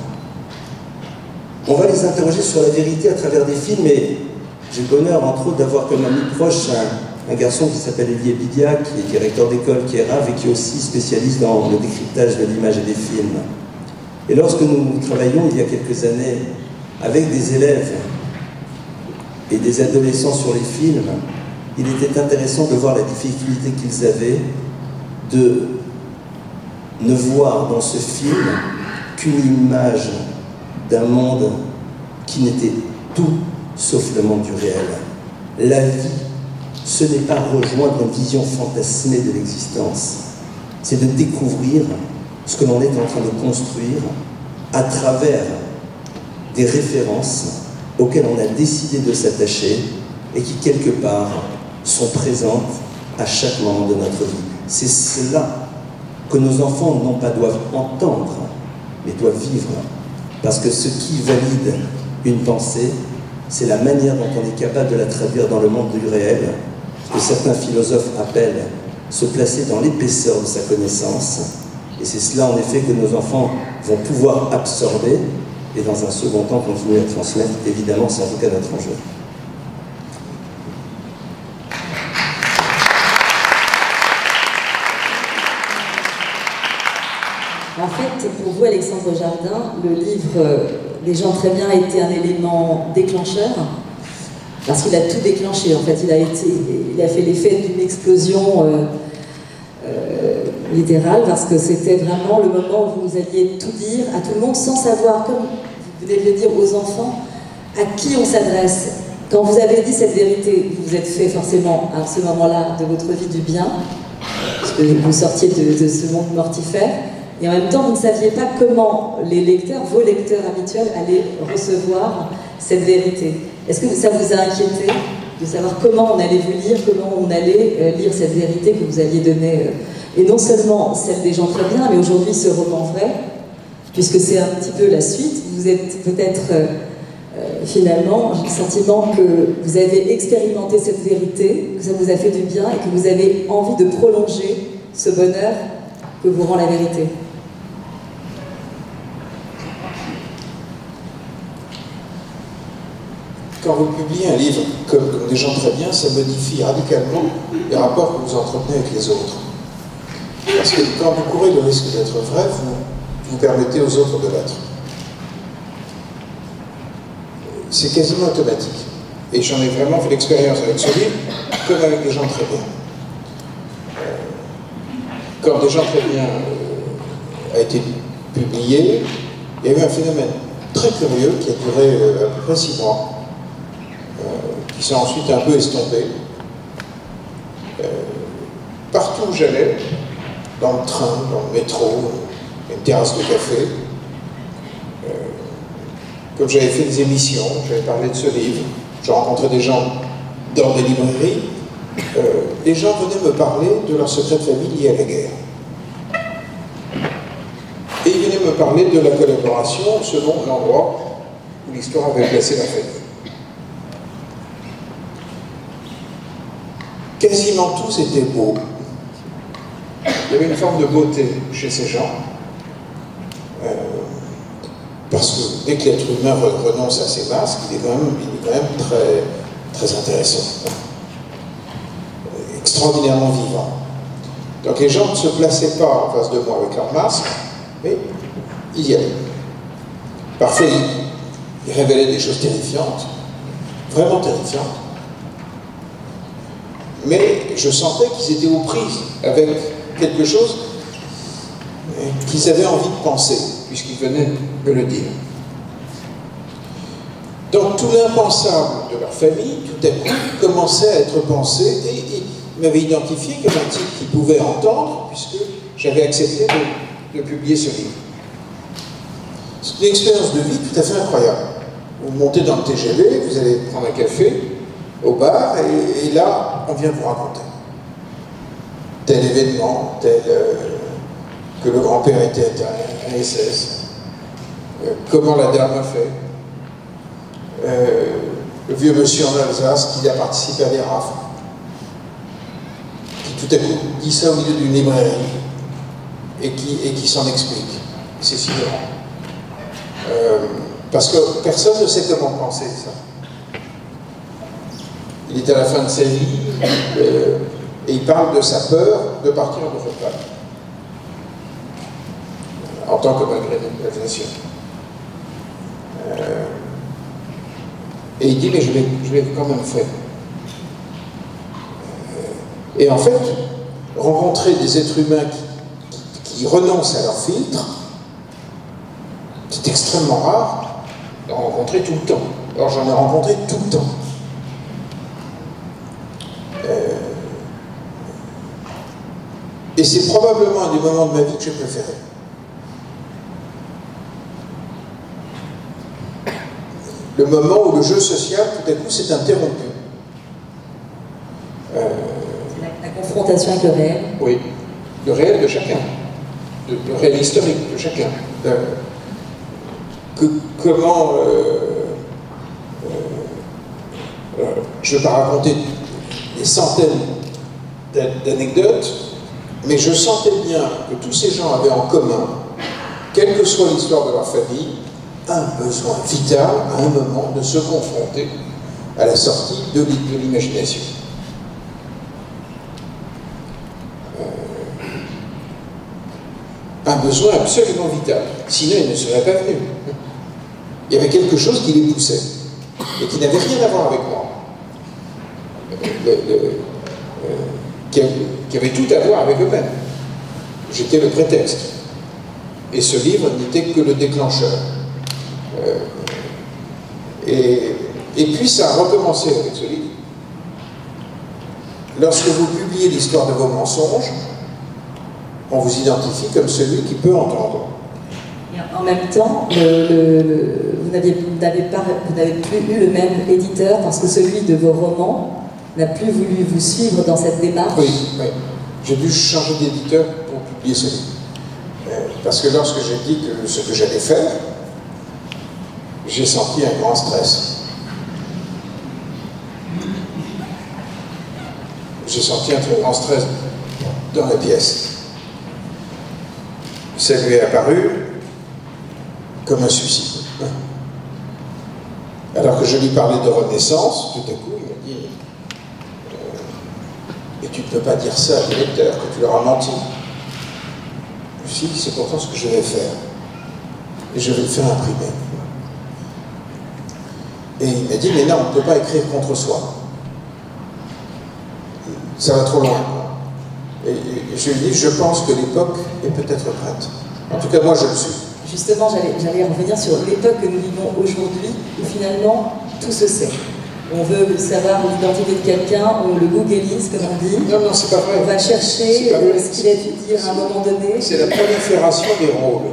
On va les interroger sur la vérité à travers des films, et j'ai le bonheur, entre autres, d'avoir comme ami proche un garçon qui s'appelle Elie Ebidia, qui est directeur d'école, qui est rave et qui est aussi spécialiste dans le décryptage de l'image et des films. Et lorsque nous travaillions il y a quelques années avec des élèves et des adolescents sur les films, il était intéressant de voir la difficulté qu'ils avaient de ne voir dans ce film qu'une image d'un monde qui n'était tout sauf le monde du réel. La vie, ce n'est pas rejoindre une vision fantasmée de l'existence, c'est de découvrir ce que l'on est en train de construire à travers des références auxquelles on a décidé de s'attacher et qui, quelque part, sont présentes à chaque moment de notre vie. C'est cela que nos enfants, non pas doivent entendre, mais doivent vivre. Parce que ce qui valide une pensée, c'est la manière dont on est capable de la traduire dans le monde du réel, ce que certains philosophes appellent se placer dans l'épaisseur de sa connaissance. Et c'est cela, en effet, que nos enfants vont pouvoir absorber et, dans un second temps, continuer à transmettre. Évidemment, c'est en tout cas notre enjeu. En fait, pour vous, Alexandre Jardin, le livre « Les gens très bien » a été un élément déclencheur, parce qu'il a tout déclenché. En fait, il a fait l'effet d'une explosion littérale, parce que c'était vraiment le moment où vous alliez tout dire à tout le monde, sans savoir, comme vous venez de le dire aux enfants, à qui on s'adresse. Quand vous avez dit cette vérité, vous vous êtes fait forcément, à ce moment-là, de votre vie du bien, parce que vous sortiez de ce monde mortifère, et en même temps, vous ne saviez pas comment les lecteurs, vos lecteurs habituels, allaient recevoir cette vérité. Est-ce que ça vous a inquiété de savoir comment on allait vous lire, comment on allait lire cette vérité que vous alliez donner, et non seulement celle des gens très bien, mais aujourd'hui ce roman vrai, puisque c'est un petit peu la suite. Vous êtes peut-être finalement, j'ai le sentiment que vous avez expérimenté cette vérité, que ça vous a fait du bien et que vous avez envie de prolonger ce bonheur que vous rend la vérité. Quand vous publiez un livre comme Des gens très bien, ça modifie radicalement les rapports que vous entretenez avec les autres. Parce que quand vous courez le risque d'être vrai, vous permettez aux autres de l'être. C'est quasiment automatique. Et j'en ai vraiment fait l'expérience avec ce livre, comme avec Des gens très bien. Quand Des gens très bien a été publié, il y a eu un phénomène très curieux qui a duré à peu près 6 mois, qui s'est ensuite un peu estompé. Partout où j'allais, dans le train, dans le métro, une terrasse de café, comme j'avais fait des émissions, j'avais parlé de ce livre, je rencontrais des gens dans des librairies, les gens venaient me parler de leur secret de famille lié à la guerre. Et ils venaient me parler de la collaboration selon l'endroit où l'histoire avait placé la famille. Quasiment tous étaient beaux. Il y avait une forme de beauté chez ces gens, parce que dès que l'être humain renonce à ses masques, il est quand même très, très intéressant, extraordinairement vivant. Donc les gens ne se plaçaient pas en face de moi avec leur masque, mais ils y allaient. Parfois, ils révélaient des choses terrifiantes, vraiment terrifiantes. Mais je sentais qu'ils étaient aux prises avec quelque chose qu'ils avaient envie de penser, puisqu'ils venaient me le dire. Donc tout l'impensable de leur famille, tout à coup, commençait à être pensé, et ils m'avaient identifié comme un type qui pouvait entendre, puisque j'avais accepté de publier ce livre. C'est une expérience de vie tout à fait incroyable. Vous montez dans le TGV, vous allez prendre un café au bar, et là, on vient vous raconter tel événement, que le grand-père était un SS, comment la dame a fait, le vieux monsieur en Alsace qui a participé à des rafles, qui tout à coup dit ça au milieu d'une librairie et qui s'en explique. C'est sidérant. Parce que personne ne sait comment penser ça. Il est à la fin de sa vie et il parle de sa peur de partir en repas en tant que malgré l'aviation. Et il dit, mais je vais quand même faire. Et en fait, rencontrer des êtres humains qui renoncent à leur filtre, c'est extrêmement rare d'en rencontrer tout le temps. Alors j'en ai rencontré tout le temps. Et c'est probablement un des moments de ma vie que j'ai préféré. Le moment où le jeu social, tout à coup, s'est interrompu. La confrontation avec le réel. Oui, le réel de chacun, le réel historique de chacun. Comment... je ne vais pas raconter des centaines d'anecdotes, mais je sentais bien que tous ces gens avaient en commun, quelle que soit l'histoire de leur famille, un besoin vital, à un moment, de se confronter à la sortie de l'imagination. Un besoin absolument vital. Sinon, ils ne seraient pas venus. Il y avait quelque chose qui les poussait, et qui n'avait rien à voir avec moi. Qui avait tout à voir avec eux-mêmes. J'étais le prétexte. Et ce livre n'était que le déclencheur. Et puis ça a recommencé avec ce livre. Lorsque vous publiez l'histoire de vos mensonges, on vous identifie comme celui qui peut entendre. Et en même temps, vous n'avez plus eu le même éditeur parce que celui de vos romans n'a plus voulu vous suivre dans cette démarche. Oui, oui. J'ai dû changer d'éditeur pour publier ce livre. Parce que lorsque j'ai dit ce que j'allais faire, j'ai senti un grand stress. J'ai senti un très grand stress dans la pièce. Ça lui est apparu comme un suicide. Alors que je lui parlais de renaissance, tout à coup, il m'a dit « Et tu ne peux pas dire ça à tes lecteurs, que tu leur as menti. » Je me suis dit « C'est pourtant ce que je vais faire. Et je vais le faire imprimer. » Et il m'a dit « Mais non, on ne peut pas écrire contre soi. Ça va trop loin. » Et je lui ai dit « Je pense que l'époque est peut-être prête. En tout cas, moi, je le suis. » Justement, j'allais revenir sur l'époque que nous vivons aujourd'hui, où finalement, tout se sait. On veut savoir l'identité de quelqu'un, on le googlise, comme on dit. Non, non, c'est pas vrai. On va chercher ce qu'il a dû dire à un moment donné. C'est la prolifération des rôles.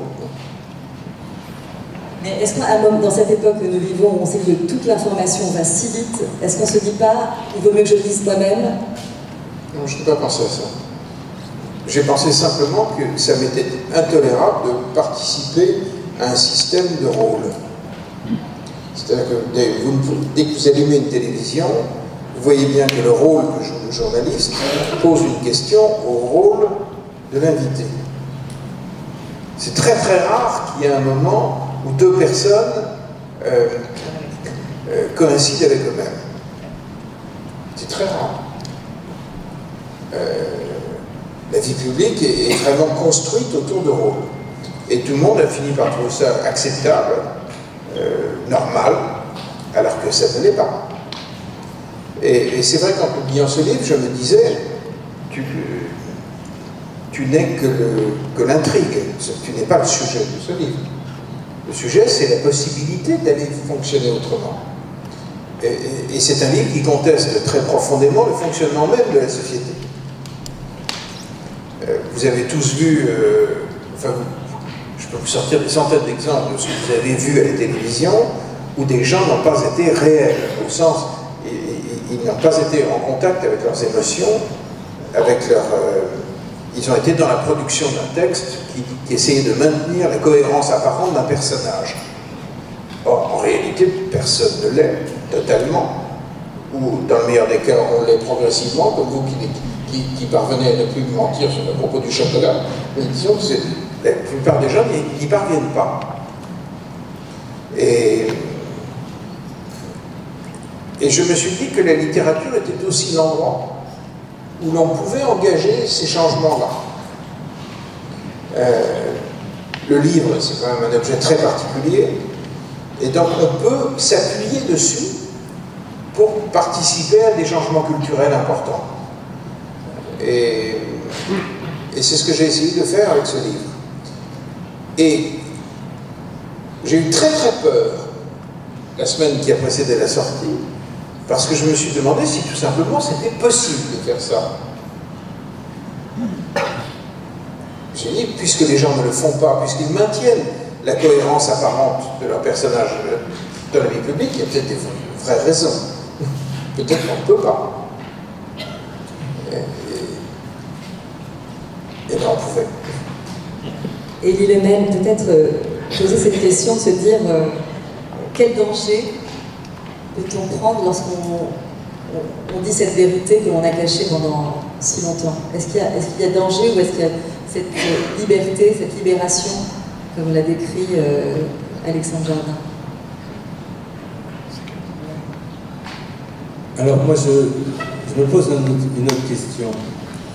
Mais est-ce qu'à un moment, dans cette époque que nous vivons, où on sait que toute l'information va si vite, est-ce qu'on ne se dit pas, il vaut mieux que je le dise moi-même? Non, je n'ai pas pensé à ça. J'ai pensé simplement que ça m'était intolérable de participer à un système de rôle. C'est-à-dire que dès que vous allumez une télévision, vous voyez bien que le rôle que joue le journaliste pose une question au rôle de l'invité. C'est très très rare qu'il y ait un moment où deux personnes coïncident avec eux-mêmes. C'est très rare. La vie publique est vraiment construite autour de rôles. Et tout le monde a fini par trouver ça acceptable, normal, alors que ça ne l'est pas. Et c'est vrai qu'en publiant ce livre, je me disais, tu n'es que l'intrigue, tu n'es pas le sujet de ce livre. Le sujet, c'est la possibilité d'aller fonctionner autrement. Et c'est un livre qui conteste très profondément le fonctionnement même de la société. Vous avez tous vu, enfin, je peux vous sortir des centaines d'exemples de ce que vous avez vu à la télévision, où des gens n'ont pas été réels, au sens, ils n'ont pas été en contact avec leurs émotions, avec leur... ils ont été dans la production d'un texte qui essayait de maintenir la cohérence apparente d'un personnage. Or, en réalité, personne ne l'est, totalement. Ou, dans le meilleur des cas, on l'est progressivement, comme vous qui parvenez à ne plus mentir sur le propos du chocolat. Mais disons que la plupart des gens n'y parviennent pas. Et je me suis dit que la littérature était aussi l'endroit où l'on pouvait engager ces changements-là. Le livre, c'est quand même un objet très particulier, et donc on peut s'appuyer dessus pour participer à des changements culturels importants. Et c'est ce que j'ai essayé de faire avec ce livre. Et j'ai eu très très peur la semaine qui a précédé la sortie, parce que je me suis demandé si tout simplement c'était possible de faire ça. J'ai dit, puisque les gens ne le font pas, puisqu'ils maintiennent la cohérence apparente de leur personnage dans la vie publique, il y a peut-être des vraies raisons. Peut-être qu'on ne peut pas. Et là, on pouvait. Et lui-même, peut-être poser cette question, de se dire quel danger peut-on prendre lorsqu'on dit cette vérité que l'on a cachée pendant si longtemps? Est-ce qu'il y a danger ou est-ce qu'il y a cette liberté, cette libération, comme l'a décrit Alexandre Jardin? Alors moi, je me pose une autre question.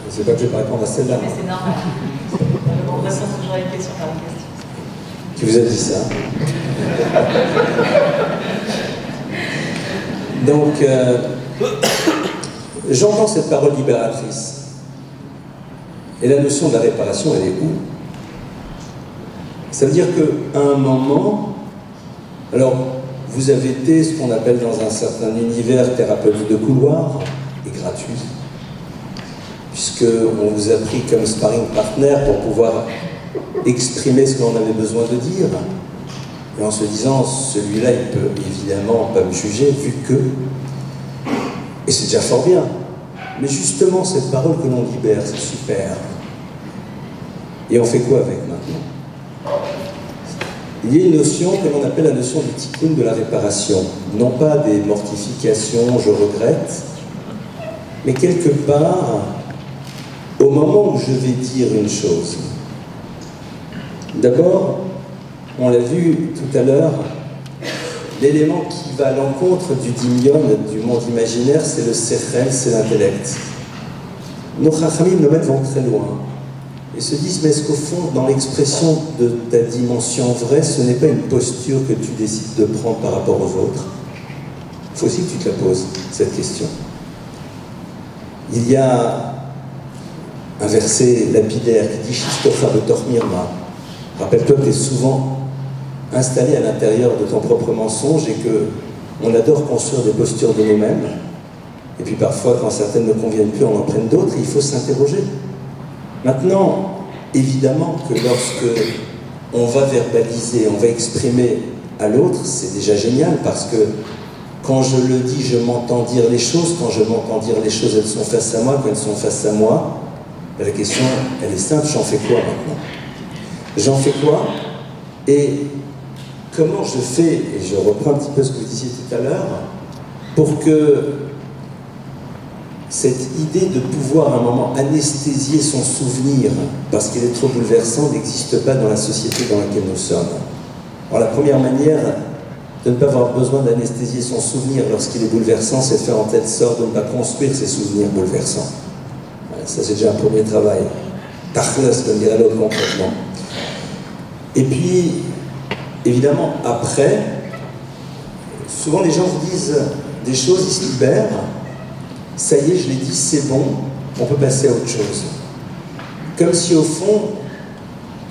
Je ne sais pas que je vais pas répondre à celle-là. Mais c'est normal. On ressent toujours une question par une question. Qui vous a dit ça? Donc, j'entends cette parole libératrice. Et la notion de la réparation, elle est où? Ça veut dire qu'à un moment, alors, vous avez été ce qu'on appelle dans un certain univers thérapeutique de couloir et gratuit, puisqu'on vous a pris comme sparring partner pour pouvoir exprimer ce qu'on avait besoin de dire, et en se disant, celui-là, il peut évidemment pas me juger, vu que... Et c'est déjà fort bien. Mais justement, cette parole que l'on libère, c'est super. Et on fait quoi avec maintenant? il y a une notion que l'on appelle la notion du tikkun, de la réparation. Non pas des mortifications, je regrette, mais quelque part, au moment où je vais dire une chose. D'abord, on l'a vu tout à l'heure, l'élément qui va à l'encontre du dimion, du monde imaginaire, c'est le sechel, c'est l'intellect. Nos chachamim, nos maîtres vont très loin et se disent, mais est-ce qu'au fond, dans l'expression de ta dimension vraie, ce n'est pas une posture que tu décides de prendre par rapport aux autres? Il faut aussi que tu te la poses, cette question. Il y a un verset lapidaire qui dit « Shistocha betor mirma ». Rappelle-toi que tu es souvent installé à l'intérieur de ton propre mensonge et qu'on adore construire des postures de nous-mêmes. Et puis parfois, quand certaines ne conviennent plus, on en prenne d'autres, et il faut s'interroger. Maintenant, évidemment que lorsque on va verbaliser, on va exprimer à l'autre, c'est déjà génial, parce que quand je le dis, je m'entends dire les choses. Quand je m'entends dire les choses, elles sont face à moi. Quand elles sont face à moi, la question, elle est simple, j'en fais quoi maintenant? J'en fais quoi? Et comment je fais, et je reprends un petit peu ce que vous disiez tout à l'heure, pour que cette idée de pouvoir à un moment anesthésier son souvenir, parce qu'il est trop bouleversant, n'existe pas dans la société dans laquelle nous sommes. Alors la première manière de ne pas avoir besoin d'anesthésier son souvenir lorsqu'il est bouleversant, c'est de faire en telle sorte de ne pas construire ses souvenirs bouleversants. Voilà, ça c'est déjà un premier travail. Tachlos, comme dirait l'autre concrètement. Et puis, évidemment, après, souvent les gens vous disent des choses, ils se libèrent, ça y est, je l'ai dit, c'est bon, on peut passer à autre chose. Comme si au fond,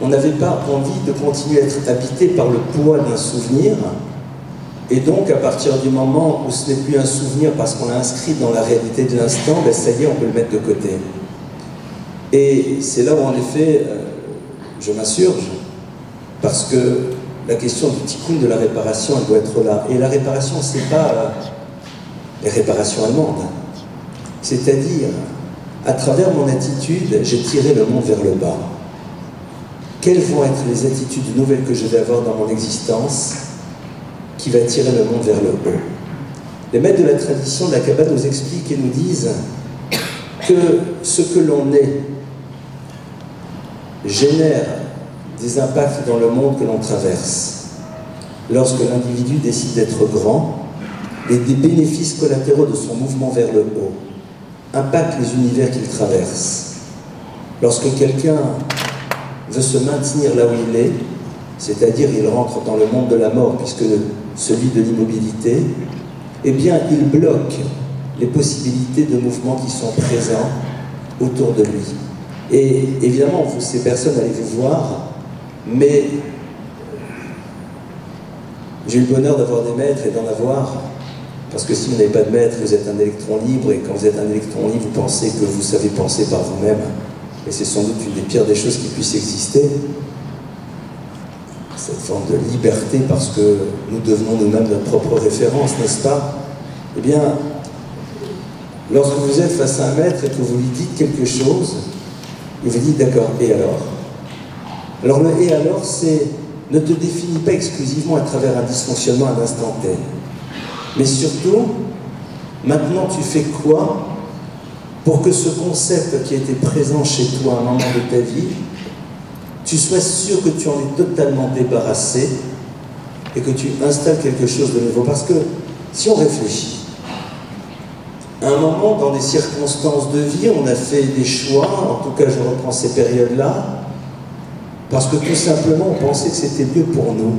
on n'avait pas envie de continuer à être habité par le poids d'un souvenir, et donc à partir du moment où ce n'est plus un souvenir parce qu'on l'a inscrit dans la réalité de l'instant, ben ça y est, on peut le mettre de côté. Et c'est là où en effet, je m'insurge, parce que la question du tikkun, de la réparation, elle doit être là. Et la réparation, c'est pas les réparations allemandes. C'est-à-dire, à travers mon attitude, j'ai tiré le monde vers le bas. Quelles vont être les attitudes nouvelles que je vais avoir dans mon existence qui va tirer le monde vers le haut? Les maîtres de la tradition de la Kabbale nous expliquent et nous disent que ce que l'on est génère des impacts dans le monde que l'on traverse. Lorsque l'individu décide d'être grand, et des bénéfices collatéraux de son mouvement vers le haut impactent les univers qu'il traverse. Lorsque quelqu'un veut se maintenir là où il est, c'est-à-dire il rentre dans le monde de la mort, puisque celui de l'immobilité, eh bien il bloque les possibilités de mouvement qui sont présents autour de lui. Et évidemment, vous, ces personnes, allez vous voir, mais j'ai eu le bonheur d'avoir des maîtres et d'en avoir, parce que si vous n'avez pas de maître, vous êtes un électron libre, et quand vous êtes un électron libre, vous pensez que vous savez penser par vous-même, et c'est sans doute une des pires des choses qui puissent exister, cette forme de liberté, parce que nous devenons nous-mêmes notre propre référence, n'est-ce pas? Eh bien, lorsque vous êtes face à un maître et que vous lui dites quelque chose, il vous dit d'accord, et alors? Alors le et alors, c'est ne te définis pas exclusivement à travers un dysfonctionnement à l'instant T, mais surtout, maintenant tu fais quoi pour que ce concept qui était présent chez toi à un moment de ta vie, tu sois sûr que tu en es totalement débarrassé et que tu installes quelque chose de nouveau. Parce que si on réfléchit, à un moment, dans des circonstances de vie, on a fait des choix, en tout cas je reprends ces périodes-là, parce que tout simplement on pensait que c'était mieux pour nous.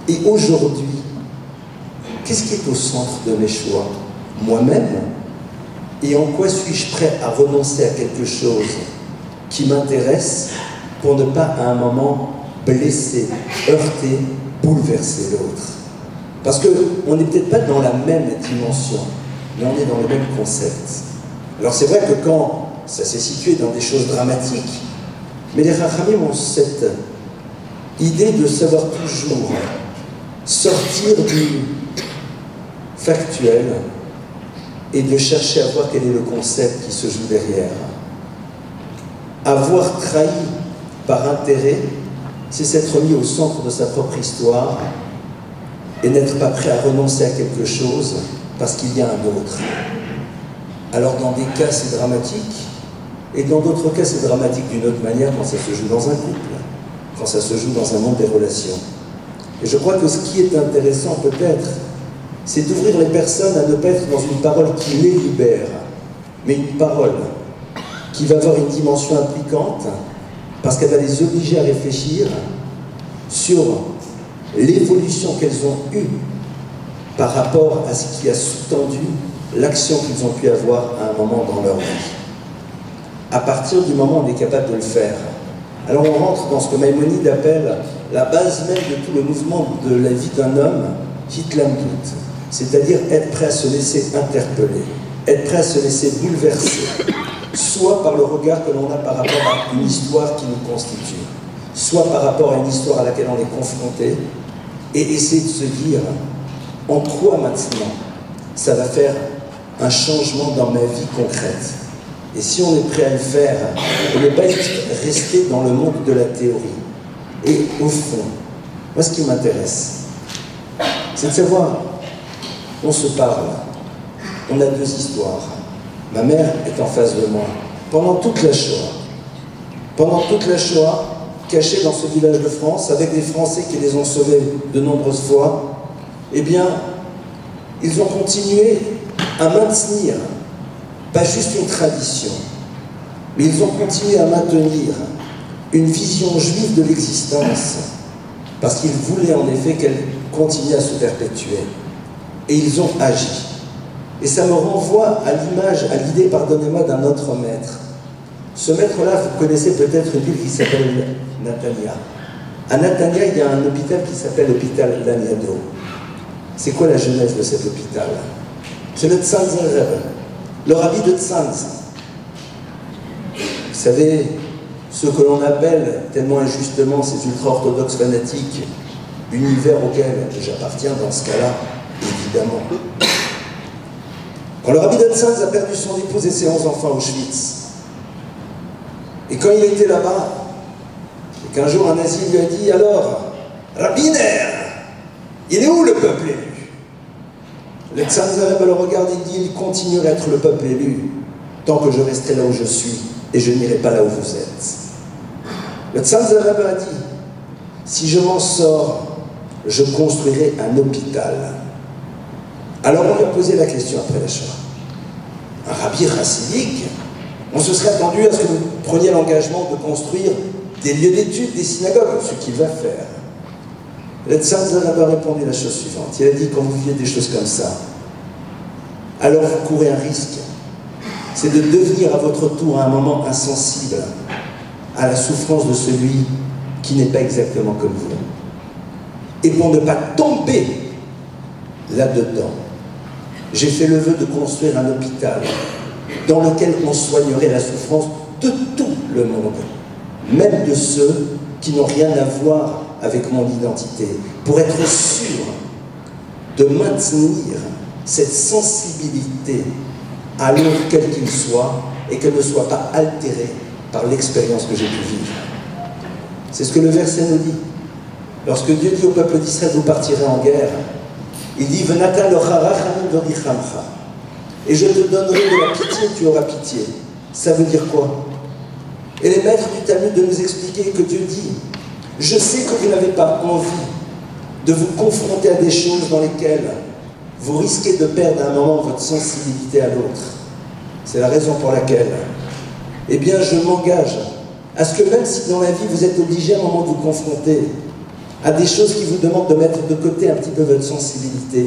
Et aujourd'hui, qu'est-ce qui est au centre de mes choix? Moi-même? Et en quoi suis-je prêt à renoncer à quelque chose qui m'intéresse pour ne pas à un moment blesser, heurter, bouleverser l'autre? Parce qu'on n'est peut-être pas dans la même dimension, mais on est dans le même concept. Alors c'est vrai que quand ça s'est situé dans des choses dramatiques, mais les Rachamim ont cette idée de savoir toujours sortir du factuel et de chercher à voir quel est le concept qui se joue derrière. Avoir trahi par intérêt c'est s'être mis au centre de sa propre histoire et n'être pas prêt à renoncer à quelque chose parce qu'il y a un autre. Alors dans des cas c'est dramatique, et dans d'autres cas c'est dramatique d'une autre manière quand ça se joue dans un couple, quand ça se joue dans un monde des relations. Et je crois que ce qui est intéressant peut-être, c'est d'ouvrir les personnes à ne pas être dans une parole qui les libère, mais une parole qui va avoir une dimension impliquante, parce qu'elle va les obliger à réfléchir sur l'évolution qu'elles ont eue par rapport à ce qui a sous-tendu l'action qu'ils ont pu avoir à un moment dans leur vie. À partir du moment où on est capable de le faire, alors on rentre dans ce que Maïmonide appelle la base même de tout le mouvement de la vie d'un homme, Hitlamdut, c'est-à-dire être prêt à se laisser interpeller, être prêt à se laisser bouleverser, soit par le regard que l'on a par rapport à une histoire qui nous constitue, soit par rapport à une histoire à laquelle on est confronté, et essayer de se dire en quoi maintenant ça va faire un changement dans ma vie concrète. Et si on est prêt à le faire, et ne pas juste rester dans le monde de la théorie. Et au fond, moi ce qui m'intéresse, c'est de savoir, on se parle, on a deux histoires. Ma mère est en face de moi. Pendant toute la Shoah, cachée dans ce village de France, avec des Français qui les ont sauvés de nombreuses fois, eh bien, ils ont continué à maintenir, pas juste une tradition, mais ils ont continué à maintenir une vision juive de l'existence, parce qu'ils voulaient en effet qu'elle continue à se perpétuer. Et ils ont agi. Et ça me renvoie à l'image, à l'idée, pardonnez-moi, d'un autre maître. Ce maître-là, vous connaissez peut-être une ville qui s'appelle Natania. À Natania, il y a un hôpital qui s'appelle l'hôpital Laniado. C'est quoi la genèse de cet hôpital? C'est le Tzanz Rebbe, le rabbi de Tzanz. Vous savez, ce que l'on appelle, tellement injustement, ces ultra-orthodoxes fanatiques, l'univers auquel j'appartiens dans ce cas-là, évidemment. Quand le rabbi de Tzanz a perdu son épouse et ses 11 enfants à Auschwitz, et quand il était là-bas, et qu'un jour un nazi lui a dit « Alors, Rabbiner, il est où le peuple élu ?» Le Tzanz Rebbe le regarde et dit « Il continuera à être le peuple élu tant que je resterai là où je suis et je n'irai pas là où vous êtes. » Le Tzanz Rebbe a dit « Si je m'en sors, je construirai un hôpital. » Alors on lui a posé la question après la Shoah. Un rabbi chassidique, on se serait attendu à ce que vous preniez l'engagement de construire des lieux d'études, des synagogues, ce qu'il va faire. Le Tzanz Rebbe a répondu la chose suivante. Il a dit, quand vous vivez des choses comme ça, alors vous courez un risque. C'est de devenir à votre tour à un moment insensible à la souffrance de celui qui n'est pas exactement comme vous. Et pour ne pas tomber là-dedans, j'ai fait le vœu de construire un hôpital dans lequel on soignerait la souffrance de tout le monde, même de ceux qui n'ont rien à voir avec mon identité, pour être sûr de maintenir cette sensibilité à l'autre quel qu'il soit et qu'elle ne soit pas altérée par l'expérience que j'ai pu vivre. C'est ce que le verset nous dit. Lorsque Dieu dit au peuple d'Israël, vous partirez en guerre, il dit, et je te donnerai de la pitié, tu auras pitié. Ça veut dire quoi? Et les maîtres du Talmud de nous expliquer que Dieu dit, je sais que vous n'avez pas envie de vous confronter à des choses dans lesquelles vous risquez de perdre à un moment votre sensibilité à l'autre. C'est la raison pour laquelle, eh bien, je m'engage à ce que même si dans la vie vous êtes obligé à un moment de vous confronter à des choses qui vous demandent de mettre de côté un petit peu votre sensibilité,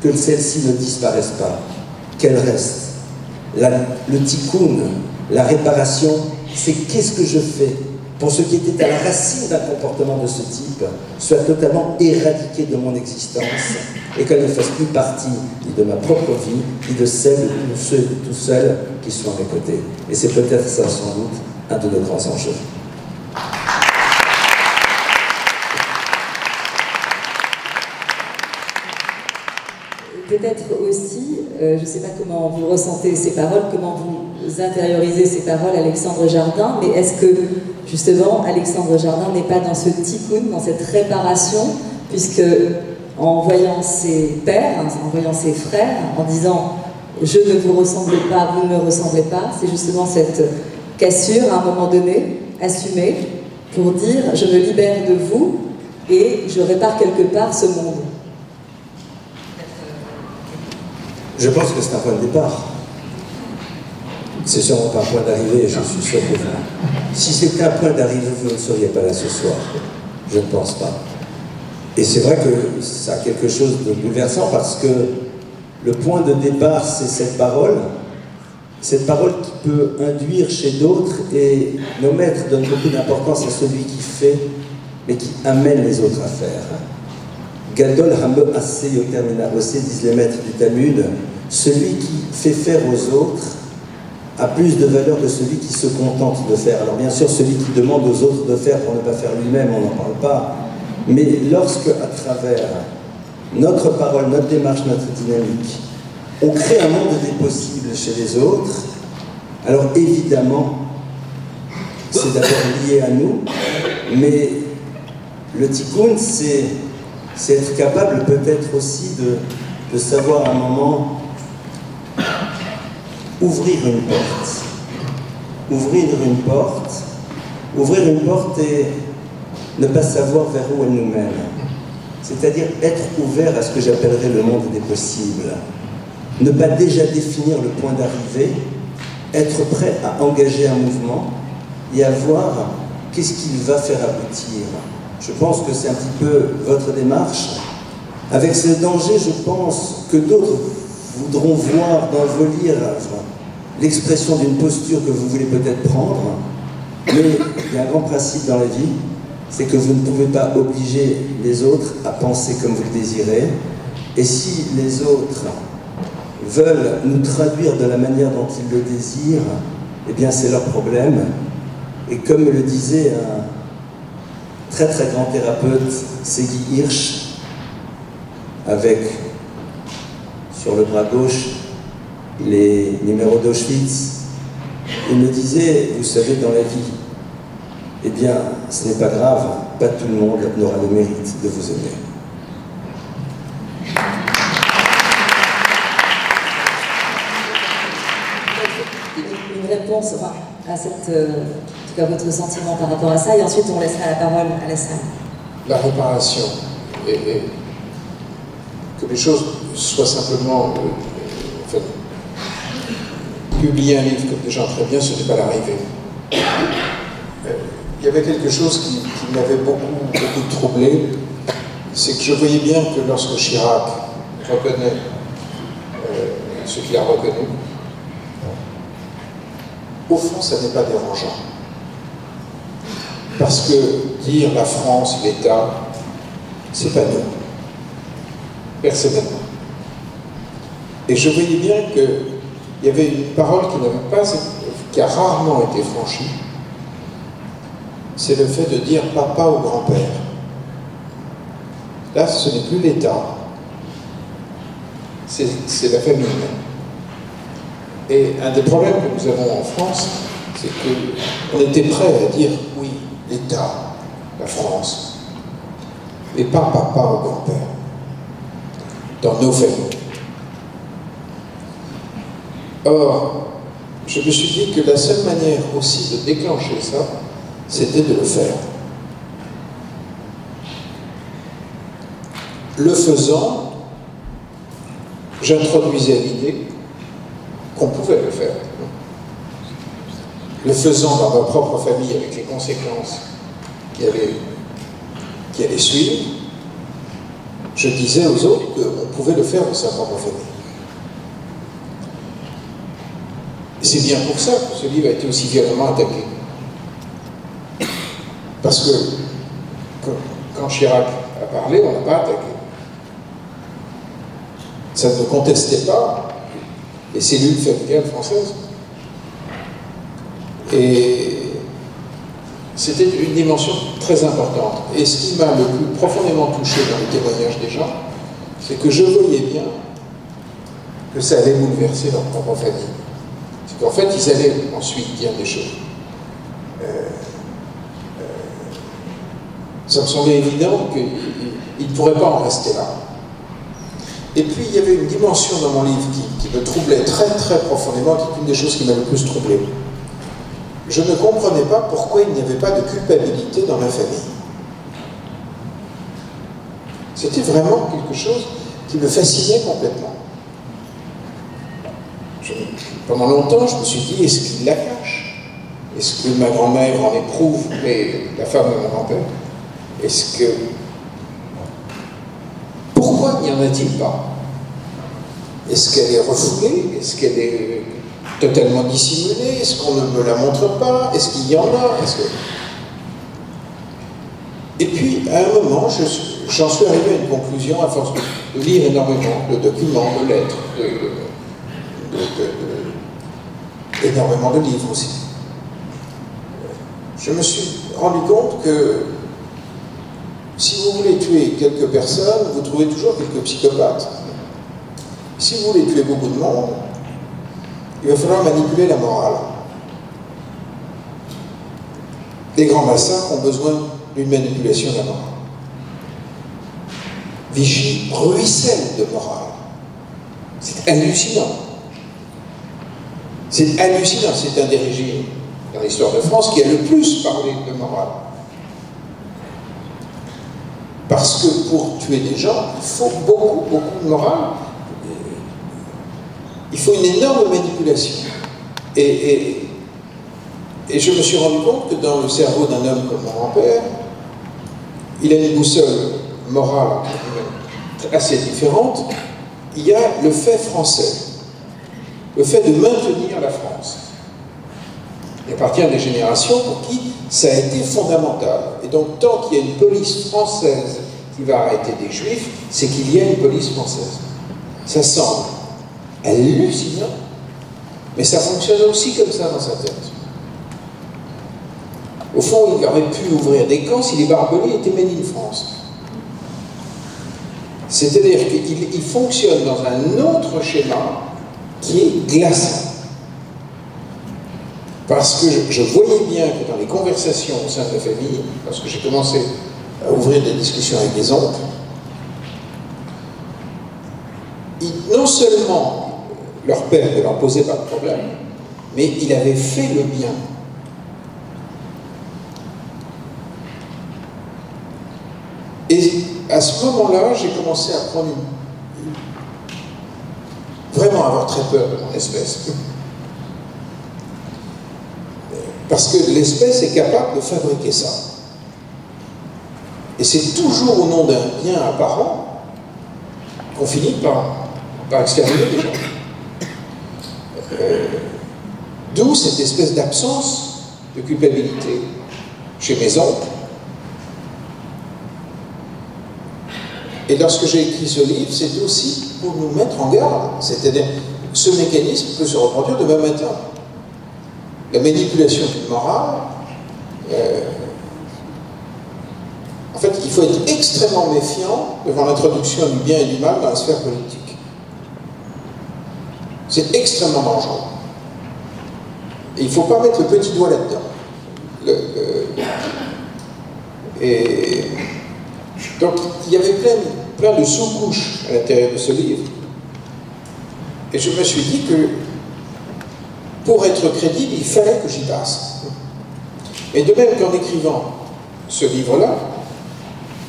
que celle-ci ne disparaisse pas, qu'elle reste. Le tikkun, la réparation, c'est qu'est-ce que je fais pour ce qui était à la racine d'un comportement de ce type soit totalement éradiqué de mon existence et qu'elle ne fasse plus partie ni de ma propre vie, ni de celle de tous ceux et de tous celles qui sont à mes côtés. Et c'est peut-être ça, sans doute, un de nos grands enjeux. Peut-être aussi, je ne sais pas comment vous ressentez ces paroles, comment vous intérioriser ces paroles, Alexandre Jardin, mais est-ce que, justement, Alexandre Jardin n'est pas dans ce tikkun, dans cette réparation, puisque en voyant ses pères, en voyant ses frères, en disant « je ne vous ressemble pas, vous ne me ressemblez pas », c'est justement cette cassure, à un moment donné, assumée, pour dire « je me libère de vous et je répare quelque part ce monde ». Je pense que c'est un point de départ. C'est sûrement pas un point d'arrivée, je suis sûr que si c'était un point d'arrivée, vous ne seriez pas là ce soir. Je ne pense pas. Et c'est vrai que ça a quelque chose de bouleversant parce que le point de départ, c'est cette parole qui peut induire chez d'autres, et nos maîtres donnent beaucoup d'importance à celui qui fait, mais qui amène les autres à faire. Gadol Hambe Assé Yotermina Ossé, disent les maîtres du Talmud, celui qui fait faire aux autres a plus de valeur que celui qui se contente de faire. Alors bien sûr, celui qui demande aux autres de faire pour ne pas faire lui-même, on n'en parle pas, mais lorsque, à travers notre parole, notre démarche, notre dynamique, on crée un monde des possibles chez les autres, alors évidemment, c'est d'abord lié à nous, mais le tikkun, c'est être capable peut-être aussi de savoir à un moment ouvrir une porte. Ouvrir une porte et ne pas savoir vers où elle nous mène. C'est-à-dire être ouvert à ce que j'appellerais le monde des possibles. Ne pas déjà définir le point d'arrivée, être prêt à engager un mouvement et à voir qu'est-ce qu'il va faire aboutir. Je pense que c'est un petit peu votre démarche. Avec ce danger, je pense que d'autres voudront voir dans vos livres l'expression d'une posture que vous voulez peut-être prendre, mais il y a un grand principe dans la vie, c'est que vous ne pouvez pas obliger les autres à penser comme vous le désirez, et si les autres veulent nous traduire de la manière dont ils le désirent, eh bien c'est leur problème. Et comme le disait un très très grand thérapeute, Segi Hirsch, avec sur le bras gauche les numéros d'Auschwitz, il me disait, vous savez, dans la vie, eh bien, ce n'est pas grave, pas tout le monde n'aura le mérite de vous aimer. Une réponse à cette, en tout cas votre sentiment par rapport à ça, et ensuite on laissera la parole à la salle. La réparation, et que les choses soient simplement... publier un livre comme des gens très bien, ce n'est pas l'arrivée. Il y avait quelque chose qui m'avait beaucoup troublé, c'est que je voyais bien que lorsque Chirac reconnaît ce qu'il a reconnu, au fond, ça n'est pas dérangeant. Parce que dire la France, l'État, c'est pas nous, personnellement. Et je voyais bien qu'il y avait une parole qui a rarement été franchie, c'est le fait de dire papa ou grand-père. Là, ce n'est plus l'État, c'est la famille. Et un des problèmes que nous avons en France, c'est qu'on était prêt à dire oui, l'État, la France, mais pas papa ou grand-père, dans nos familles. Or, je me suis dit que la seule manière aussi de déclencher ça, c'était de le faire. Le faisant, j'introduisais l'idée qu'on pouvait le faire. Le faisant dans ma propre famille avec les conséquences qui allaient suivre, je disais aux autres qu'on pouvait le faire dans sa propre famille. Et c'est bien pour ça que ce livre a été aussi violemment attaqué. Parce que quand Chirac a parlé, on n'a pas attaqué. Ça ne contestait pas les cellules familiales françaises. Et c'était une dimension très importante. Et ce qui m'a le plus profondément touché dans les témoignages des gens, c'est que je voyais bien que ça allait bouleverser leur propre famille. C'est qu'en fait, ils allaient ensuite dire des choses. Ça me semblait évident qu'ils ne pourraient pas en rester là. Et puis, il y avait une dimension dans mon livre qui me troublait très très profondément, qui est une des choses qui m'a le plus troublé. Je ne comprenais pas pourquoi il n'y avait pas de culpabilité dans la famille. C'était vraiment quelque chose qui me fascinait complètement. Pendant longtemps, je me suis dit, est-ce qu'il la cache? Est-ce que ma grand-mère en éprouve, mais la femme de mon grand-père? Est-ce que... Pourquoi n'y en a-t-il pas? Est-ce qu'elle est refoulée? Est-ce qu'elle est totalement dissimulée? Est-ce qu'on ne me la montre pas? Est-ce qu'il y en a? Et puis, à un moment, j'en suis arrivé à une conclusion à force de lire énormément de documents, de lettres, énormément de livres aussi. Je me suis rendu compte que si vous voulez tuer quelques personnes, vous trouvez toujours quelques psychopathes. Si vous voulez tuer beaucoup de monde, il va falloir manipuler la morale. Les grands massacres ont besoin d'une manipulation de la morale. Vichy ruisselle de morale. C'est hallucinant. C'est hallucinant. C'est un des régimes dans l'histoire de France qui a le plus parlé de morale. Parce que pour tuer des gens, il faut beaucoup, beaucoup de morale. Il faut une énorme manipulation. Et je me suis rendu compte que dans le cerveau d'un homme comme mon grand-père, il a une boussole morale assez différente. Il y a le fait français, le fait de maintenir la France. Il appartient à des générations pour qui ça a été fondamental. Et donc, tant qu'il y a une police française qui va arrêter des juifs, c'est qu'il y a une police française. Ça semble hallucinant, mais ça fonctionne aussi comme ça dans sa tête. Au fond, il aurait pu ouvrir des camps si les barbelés étaient made in France. C'est-à-dire qu'il fonctionne dans un autre schéma qui est glaçant. Parce que je voyais bien que dans les conversations au sein de la famille, lorsque j'ai commencé à ouvrir des discussions avec des oncles, non seulement leur père ne leur posait pas de problème, mais il avait fait le bien. Et à ce moment-là, j'ai commencé à prendre vraiment avoir très peur de mon espèce. Parce que l'espèce est capable de fabriquer ça. Et c'est toujours au nom d'un bien apparent qu'on finit par exterminer les gens. D'où cette espèce d'absence de culpabilité chez mes oncles. Et lorsque j'ai écrit ce livre, c'est aussi pour nous mettre en garde. C'est-à-dire, ce mécanisme peut se reproduire demain matin. La manipulation d'une morale, en fait, il faut être extrêmement méfiant devant l'introduction du bien et du mal dans la sphère politique. C'est extrêmement dangereux. Et il ne faut pas mettre le petit doigt là-dedans. Et donc, il y avait plein de sous-couches à l'intérieur de ce livre. Et je me suis dit que pour être crédible, il fallait que j'y passe. Et de même qu'en écrivant ce livre-là,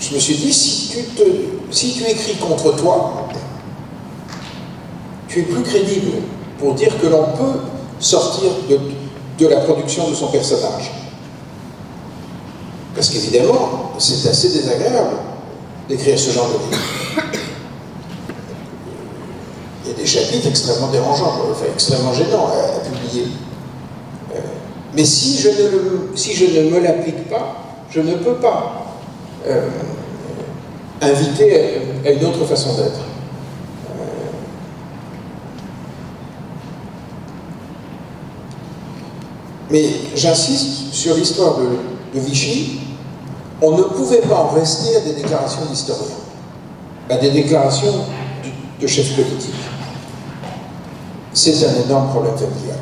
je me suis dit, si tu écris contre toi, tu es plus crédible pour dire que l'on peut sortir de la production de son personnage. Parce qu'évidemment, c'est assez désagréable d'écrire ce genre de livre. Il y a des chapitres extrêmement dérangeants, enfin extrêmement gênants à publier. Mais si je ne me l'applique pas, je ne peux pas inviter à une autre façon d'être. Mais j'insiste sur l'histoire de Vichy. On ne pouvait pas en rester à des déclarations d'historiens, à des déclarations de chefs politiques. C'est un énorme problème familial.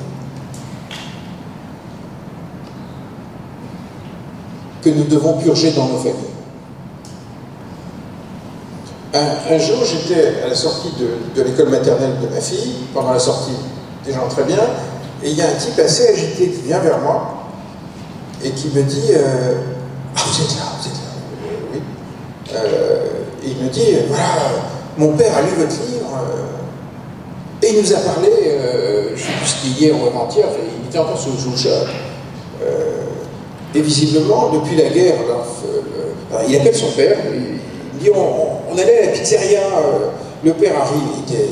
que nous devons purger dans nos familles. Un jour, j'étais à la sortie de l'école maternelle de ma fille, pendant la sortie, des gens très bien, et il y a un type assez agité qui vient vers moi et qui me dit ah, vous êtes là, oui. Et il me dit voilà, mon père a lu votre livre et il nous a parlé, je ne sais plus ce qu'il y hier ou avant-hier, il était encore sous le choc. Et visiblement, depuis la guerre, il appelle son père, il dit on allait à la pizzeria, le père arrive, il était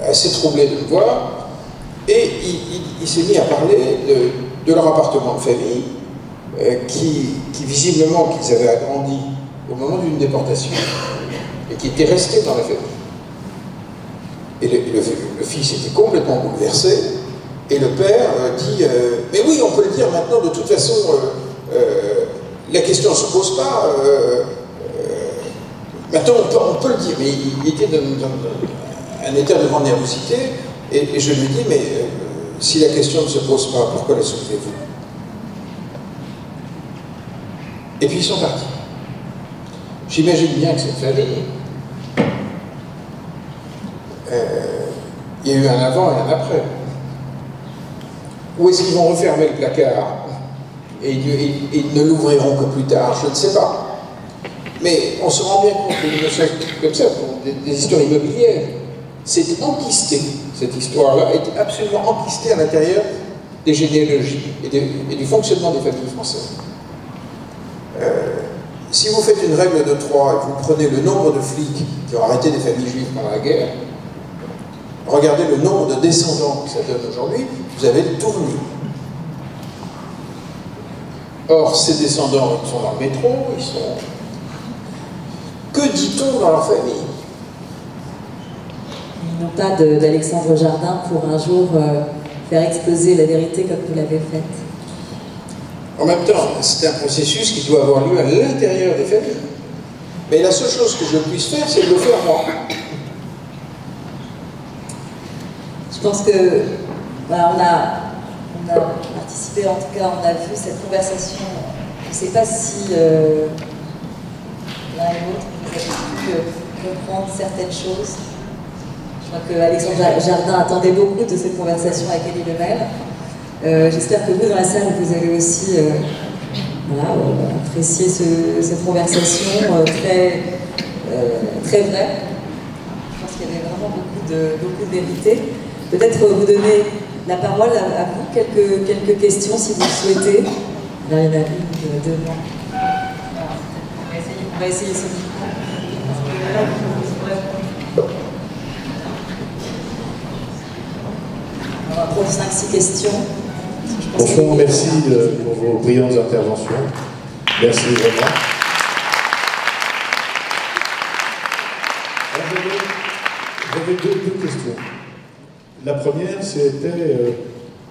assez troublé de me voir, et il s'est mis à parler de leur appartement de famille, qui visiblement qu'ils avaient agrandi au moment d'une déportation, et qui était resté dans la famille. Et le fils était complètement bouleversé, et le père dit mais oui, on peut le dire maintenant, de toute façon, la question ne se pose pas, maintenant on peut le dire. Mais il était dans un état de grande nervosité, et je lui dis mais si la question ne se pose pas, pourquoi la soulevez-vous? Et puis ils sont partis. J'imagine bien que cette famille, il y a eu un avant et un après. Ou est-ce qu'ils vont refermer le placard et ils ne l'ouvriront que plus tard? Je ne sais pas. Mais on se rend bien compte que comme ça, pour des histoires immobilières, c'est enquisté. Cette histoire-là est absolument enquistée à l'intérieur des généalogies et du fonctionnement des familles françaises. Si vous faites une règle de 3 et vous prenez le nombre de flics qui ont arrêté des familles juives pendant la guerre, regardez le nombre de descendants que ça donne aujourd'hui, vous avez le tournis. Or, ces descendants, ils sont dans le métro, ils sont... Que dit-on dans leur famille? Ils n'ont pas d'Alexandre Jardin pour un jour faire exploser la vérité comme vous l'avez faite. En même temps, c'est un processus qui doit avoir lieu à l'intérieur des familles. Mais la seule chose que je puisse faire, c'est de le faire moi. Je pense que voilà, on a participé, en tout cas, on a vu cette conversation. Je ne sais pas si l'un et l'autre vous avez pu comprendre certaines choses. Je crois que Alexandre Jardin attendait beaucoup de cette conversation avec Elie Lemel. J'espère que vous, dans la salle, vous avez aussi voilà, apprécié cette conversation très vraie. Je pense qu'il y avait vraiment beaucoup de vérité. Peut-être vous donner la parole à vous, quelques questions si vous le souhaitez. Là, il y en a une devant. On va essayer ce micro. On va prendre 5-6 questions. Bonsoir, merci pour vos brillantes interventions. Merci vraiment. J'avais deux questions. La première, c'était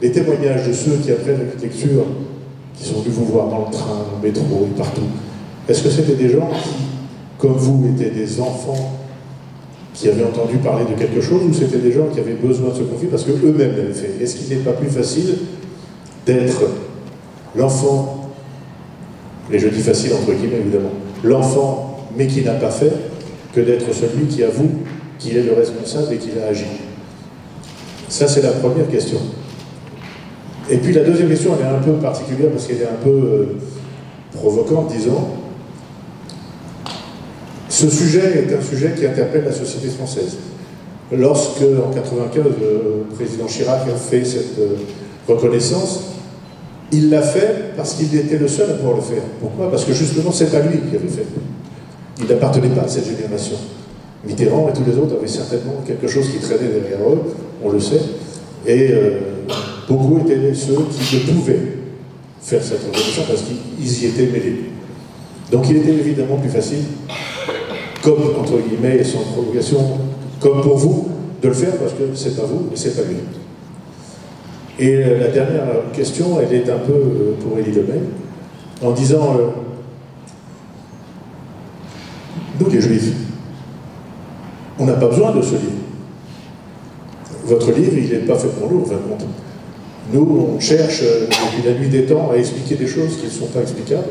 les témoignages de ceux qui apprennent l'architecture, qui sont venus vous voir dans le train, dans le métro et partout. Est-ce que c'était des gens qui, comme vous, étaient des enfants qui avaient entendu parler de quelque chose, ou c'était des gens qui avaient besoin de se confier parce qu'eux-mêmes l'avaient fait? Est-ce qu'il n'est pas plus facile d'être l'enfant, et je dis facile entre guillemets évidemment, l'enfant mais qui n'a pas fait, que d'être celui qui avoue qu'il est le responsable et qu'il a agi? Ça, c'est la première question. Et puis la deuxième question, elle est un peu particulière parce qu'elle est un peu provocante, disons. Ce sujet est un sujet qui interpelle la société française. Lorsque, en 1995, le président Chirac a fait cette reconnaissance, il l'a fait parce qu'il était le seul à pouvoir le faire. Pourquoi? Parce que justement, c'est pas lui qui avait fait. Il n'appartenait pas à cette génération. Mitterrand et tous les autres avaient certainement quelque chose qui traînait derrière eux, on le sait, et beaucoup étaient ceux qui ne pouvaient faire cette reconnaissance parce qu'ils y étaient mêlés. Donc il était évidemment plus facile, comme, entre guillemets, sans provocation, comme pour vous, de le faire parce que c'est à vous et c'est à lui. Et la dernière question, elle est un peu pour Elie Lemel, en disant nous les Juifs, on n'a pas besoin de ce livre. Votre livre, il n'est pas fait pour nous, en fin de compte. Nous, on cherche, depuis la nuit des temps, à expliquer des choses qui ne sont pas explicables.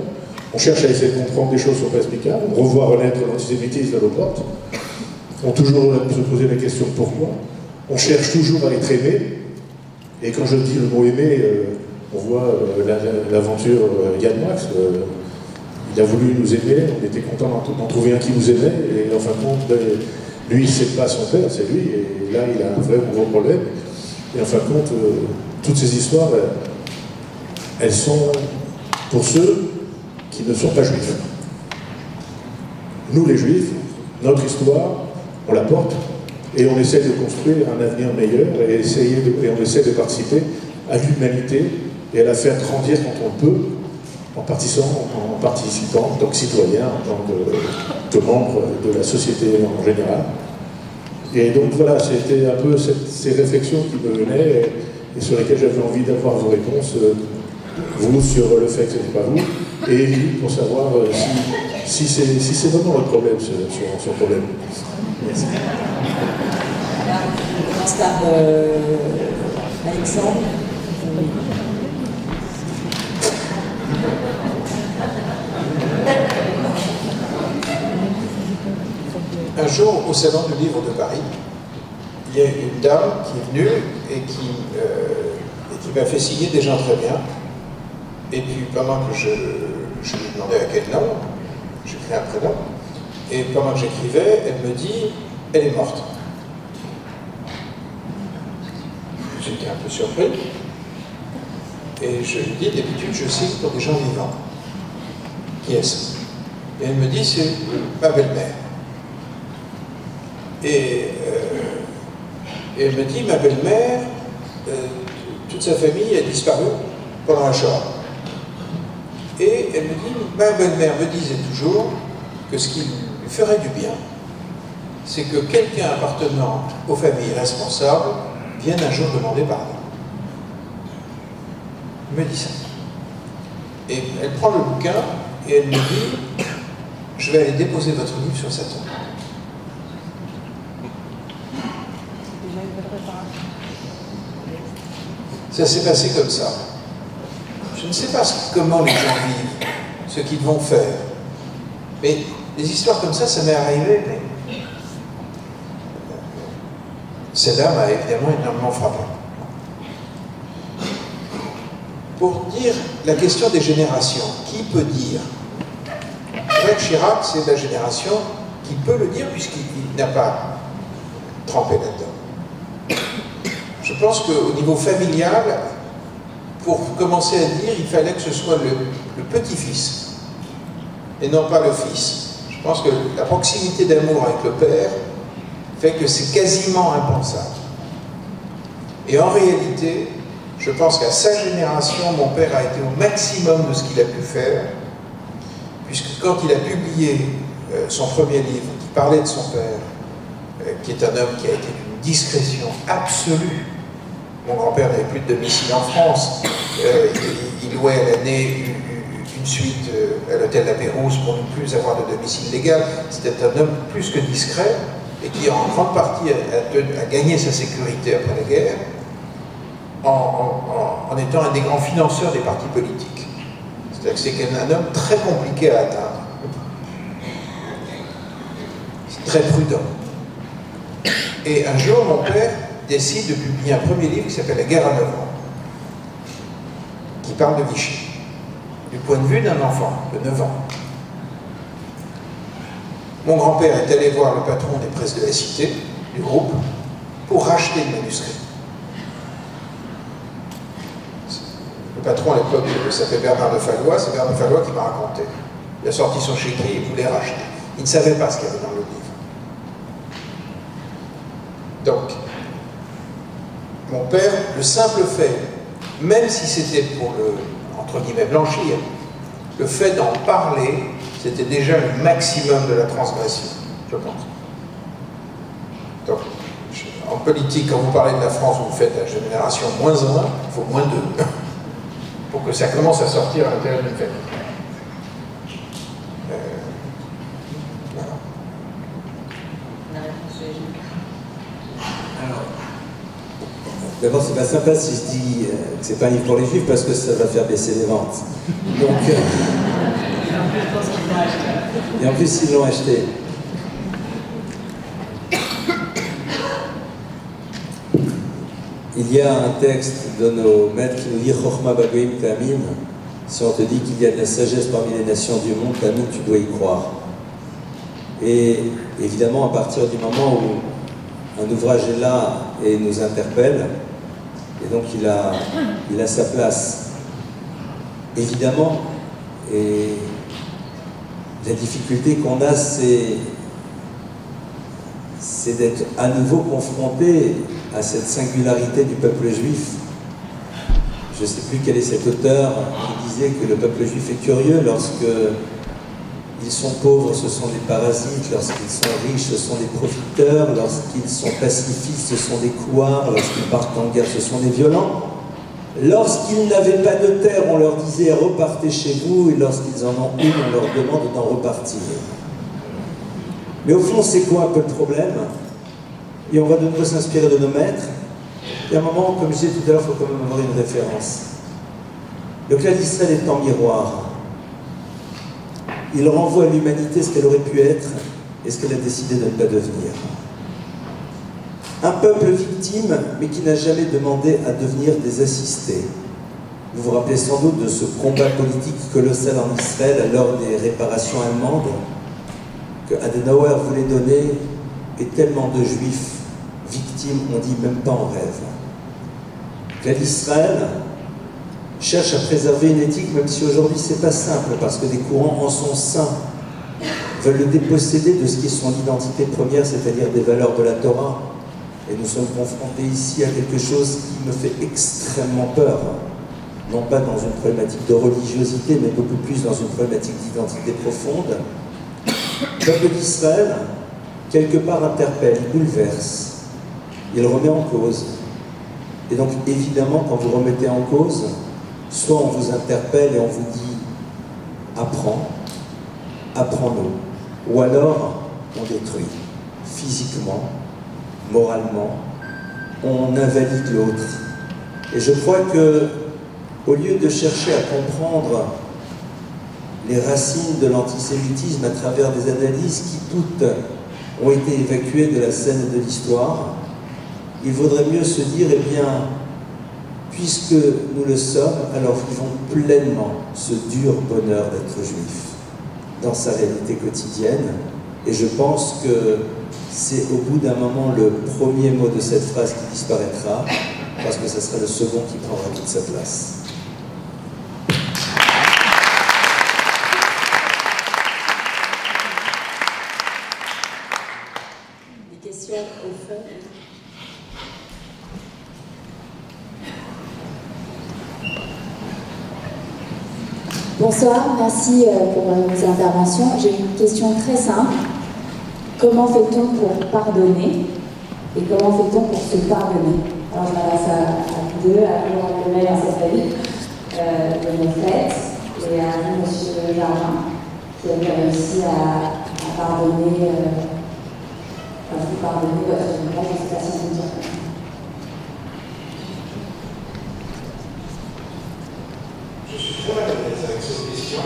On cherche à essayer de comprendre des choses qui ne sont pas explicables. On revoit renaître l'antisémitisme à nos portes. On toujours se poser la question pourquoi. On cherche toujours à être aimé. Et quand je dis le mot aimer, on voit l'aventure Yann Wax. Il a voulu nous aimer, on était content d'en trouver un qui nous aimait. Et en fin de compte, lui, c'est pas son père, c'est lui. Et là, il a un vrai gros problème. Et en fin de compte, toutes ces histoires, elles sont pour ceux qui ne sont pas juifs. Nous, les juifs, notre histoire, on la porte et on essaie de construire un avenir meilleur et on essaie de participer à l'humanité et à la faire grandir quand on le peut, en participant en tant que citoyen, en tant que membre de la société en général. Et donc voilà, c'était un peu ces réflexions qui me venaient et sur lesquelles j'avais envie d'avoir vos réponses, vous sur le fait que ce n'était pas vous, et lui pour savoir si c'est vraiment votre problème, son problème. Merci. On commence par Alexandre. Un jour, au Salon du Livre de Paris, il y a une dame qui est venue et qui m'a fait signer des gens très bien. Et puis, pendant que je lui demandais à quel nom, j'écris un prénom, et pendant que j'écrivais, elle me dit « Elle est morte ». J'étais un peu surpris. Et je lui dis « D'habitude, je signe pour des gens vivants. Qui est-ce » Et elle me dit « C'est ma belle-mère ». Et elle me dit, ma belle-mère, toute sa famille a disparu pendant la Shoah. Et elle me dit, ma belle-mère me disait toujours que ce qui lui ferait du bien, c'est que quelqu'un appartenant aux familles responsables vienne un jour demander pardon. Elle me dit ça. Et elle prend le bouquin et elle me dit, je vais aller déposer votre livre sur sa tombe. Ça s'est passé comme ça. Je ne sais pas comment les gens vivent, ce qu'ils vont faire. Mais des histoires comme ça m'est arrivé. Mais celle-là m'a évidemment énormément frappé. Pour dire la question des générations, qui peut dire? Jacques Chirac, c'est la génération qui peut le dire puisqu'il n'a pas trempé là-dedans. Je pense qu'au niveau familial, pour commencer à dire, il fallait que ce soit le petit-fils, et non pas le fils. Je pense que la proximité d'amour avec le père fait que c'est quasiment impensable. Et en réalité, je pense qu'à sa génération, mon père a été au maximum de ce qu'il a pu faire, puisque quand il a publié son premier livre, qui parlait de son père, qui est un homme qui a été d'une discrétion absolue. Mon grand-père n'avait plus de domicile en France. Il louait à l'année une suite à l'hôtel La Pérouse pour ne plus avoir de domicile légal. C'était un homme plus que discret et qui, en grande partie, a gagné sa sécurité après la guerre en étant un des grands financeurs des partis politiques. C'est-à-dire que c'est un homme très compliqué à atteindre. Très prudent. Et un jour, mon père décide de publier un premier livre qui s'appelle La guerre à 9 ans, qui parle de Vichy, du point de vue d'un enfant de 9 ans. Mon grand-père est allé voir le patron des presses de la Cité, du groupe, pour racheter le manuscrit. Le patron à l'époque s'appelait Bernard de Fallois, c'est Bernard de Fallois qui m'a raconté. Il a sorti son chéquier et il voulait racheter. Il ne savait pas ce qu'il y avait dans le livre. Donc, mon père, le simple fait, même si c'était pour le, entre guillemets, blanchir, le fait d'en parler, c'était déjà le maximum de la transgression, je pense. Donc, en politique, quand vous parlez de la France, vous faites la génération -1, il faut -2, pour que ça commence à sortir à l'intérieur d'une famille. Voilà. D'abord, c'est pas sympa si je dis que c'est pas un livre pour les juifs parce que ça va faire baisser les ventes. Donc, et en plus, ils l'ont acheté. Il y a un texte de nos maîtres qui nous dit Chochma Bagoim Tamin. Si on te dit qu'il y a de la sagesse parmi les nations du monde, Tamin, tu dois y croire. Et évidemment, à partir du moment où un ouvrage est là et nous interpelle, et donc il a sa place. Évidemment, et la difficulté qu'on a, c'est d'être à nouveau confronté à cette singularité du peuple juif. Je ne sais plus quel est cet auteur qui disait que le peuple juif est curieux lorsque ils sont pauvres, ce sont des parasites, lorsqu'ils sont riches, ce sont des profiteurs, lorsqu'ils sont pacifistes, ce sont des couards, lorsqu'ils partent en guerre, ce sont des violents. Lorsqu'ils n'avaient pas de terre, on leur disait « repartez chez vous » et lorsqu'ils en ont une, on leur demande d'en repartir. Mais au fond, c'est quoi un peu le problème? Et on va de nouveau s'inspirer de nos maîtres. Et à un moment, comme je disais tout à l'heure, il faut quand même avoir une référence. Le clan d'Israël est en miroir. Il renvoie à l'humanité ce qu'elle aurait pu être et ce qu'elle a décidé de ne pas devenir. Un peuple victime, mais qui n'a jamais demandé à devenir des assistés. Vous vous rappelez sans doute de ce combat politique colossal en Israël lors des réparations allemandes que Adenauer voulait donner, et tellement de juifs victimes ont dit même pas en rêve. Que l'Israël cherche à préserver une éthique, même si aujourd'hui c'est pas simple, parce que des courants en son sein veulent le déposséder de ce qui est son identité première, c'est-à-dire des valeurs de la Torah. Et nous sommes confrontés ici à quelque chose qui me fait extrêmement peur, non pas dans une problématique de religiosité, mais beaucoup plus dans une problématique d'identité profonde. Le peuple d'Israël, quelque part, interpelle, il bouleverse, il remet en cause. Et donc, évidemment, quand vous remettez en cause, soit on vous interpelle et on vous dit « apprends, apprends-nous », ou alors on détruit, physiquement, moralement, on invalide l'autre. Et je crois que, au lieu de chercher à comprendre les racines de l'antisémitisme à travers des analyses qui toutes ont été évacuées de la scène de l'histoire, il vaudrait mieux se dire, eh bien, puisque nous le sommes, alors vivons pleinement ce dur bonheur d'être juif dans sa réalité quotidienne. Et je pense que c'est au bout d'un moment le premier mot de cette phrase qui disparaîtra, parce que ce sera le second qui prendra toute sa place. Des questions au fond? Bonsoir, merci pour vos interventions. J'ai une question très simple. Comment fait-on pour pardonner et comment fait-on pour se pardonner? Alors je m'adresse à vous deux, à vous, à cette famille de mon fête, et à vous, monsieur Jardin, qui avez réussi à pardonner, vous pardonner votre message. Je ne sais pas si vous dire. Je suis très mal à l'aise avec cette question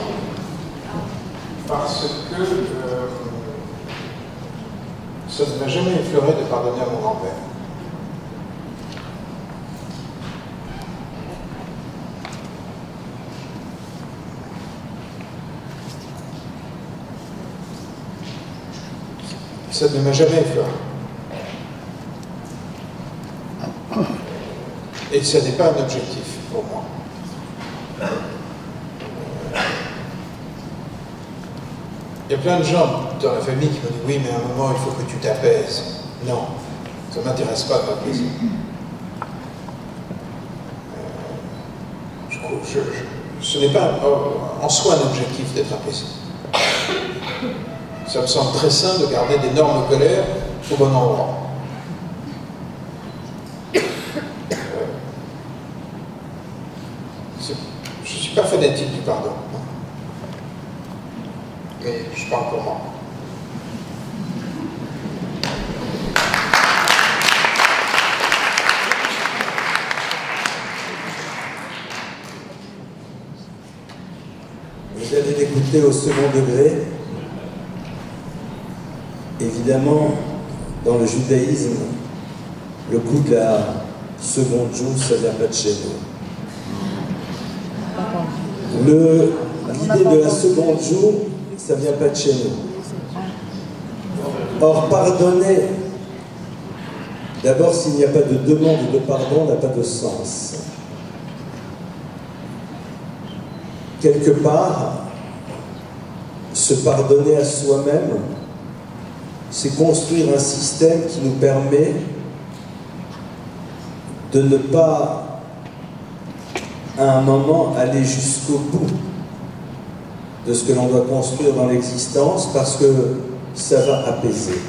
parce que ça ne m'a jamais effleuré de pardonner à mon grand-père. Ça ne m'a jamais effleuré. Et ça n'est pas un objectif pour moi. Il y a plein de gens dans la famille qui me disent « Oui, mais à un moment, il faut que tu t'apaises. » Non, ça ne m'intéresse pas de m'apaiser. Ce n'est pas en soi un objectif d'être apaisé. Ça me semble très sain de garder d'énormes colères au bon endroit. Je ne suis pas fanatique du pardon. Mais je parle pour moi. Vous allez l'écouter au second degré. Évidemment, dans le judaïsme, le coup de la seconde joue, ça ne vient pas de chez nous. L'idée de la seconde joue, ça ne vient pas de chez nous. Or, pardonner, d'abord, s'il n'y a pas de demande de pardon, n'a pas de sens. Quelque part, se pardonner à soi-même, c'est construire un système qui nous permet de ne pas, à un moment, aller jusqu'au bout de ce que l'on doit construire dans l'existence, parce que ça va apaiser.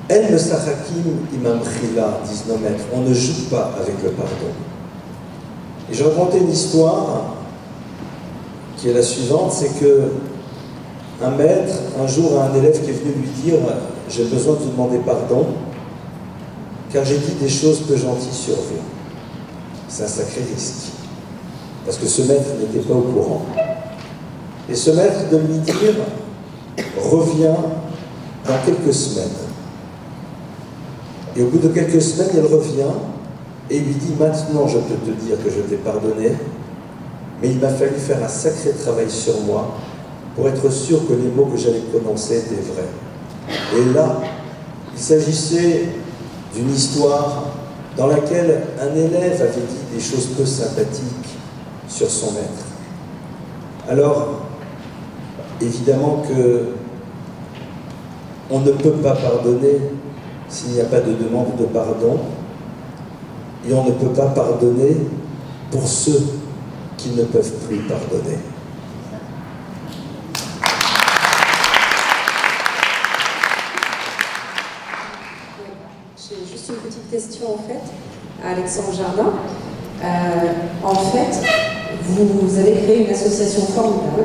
El Mesachakim Imam Chila, disent nos maîtres, on ne joue pas avec le pardon. Et je racontais une histoire qui est la suivante, c'est que un maître, un jour, a un élève qui est venu lui dire « J'ai besoin de vous demander pardon, car j'ai dit des choses peu gentilles sur vous. » C'est un sacré risque, parce que ce maître n'était pas au courant. Et ce maître de lui dire « Reviens dans quelques semaines. » Et au bout de quelques semaines, il revient et il lui dit « Maintenant, je peux te dire que je t'ai pardonné, mais il m'a fallu faire un sacré travail sur moi pour être sûr que les mots que j'allais prononcer étaient vrais. » Et là, il s'agissait d'une histoire dans laquelle un élève avait dit des choses peu sympathiques sur son maître. Alors, évidemment que on ne peut pas pardonner s'il n'y a pas de demande de pardon, et on ne peut pas pardonner pour ceux qui ne peuvent plus pardonner. J'ai juste une petite question en fait à Alexandre Jardin. En fait, vous avez créé une association formidable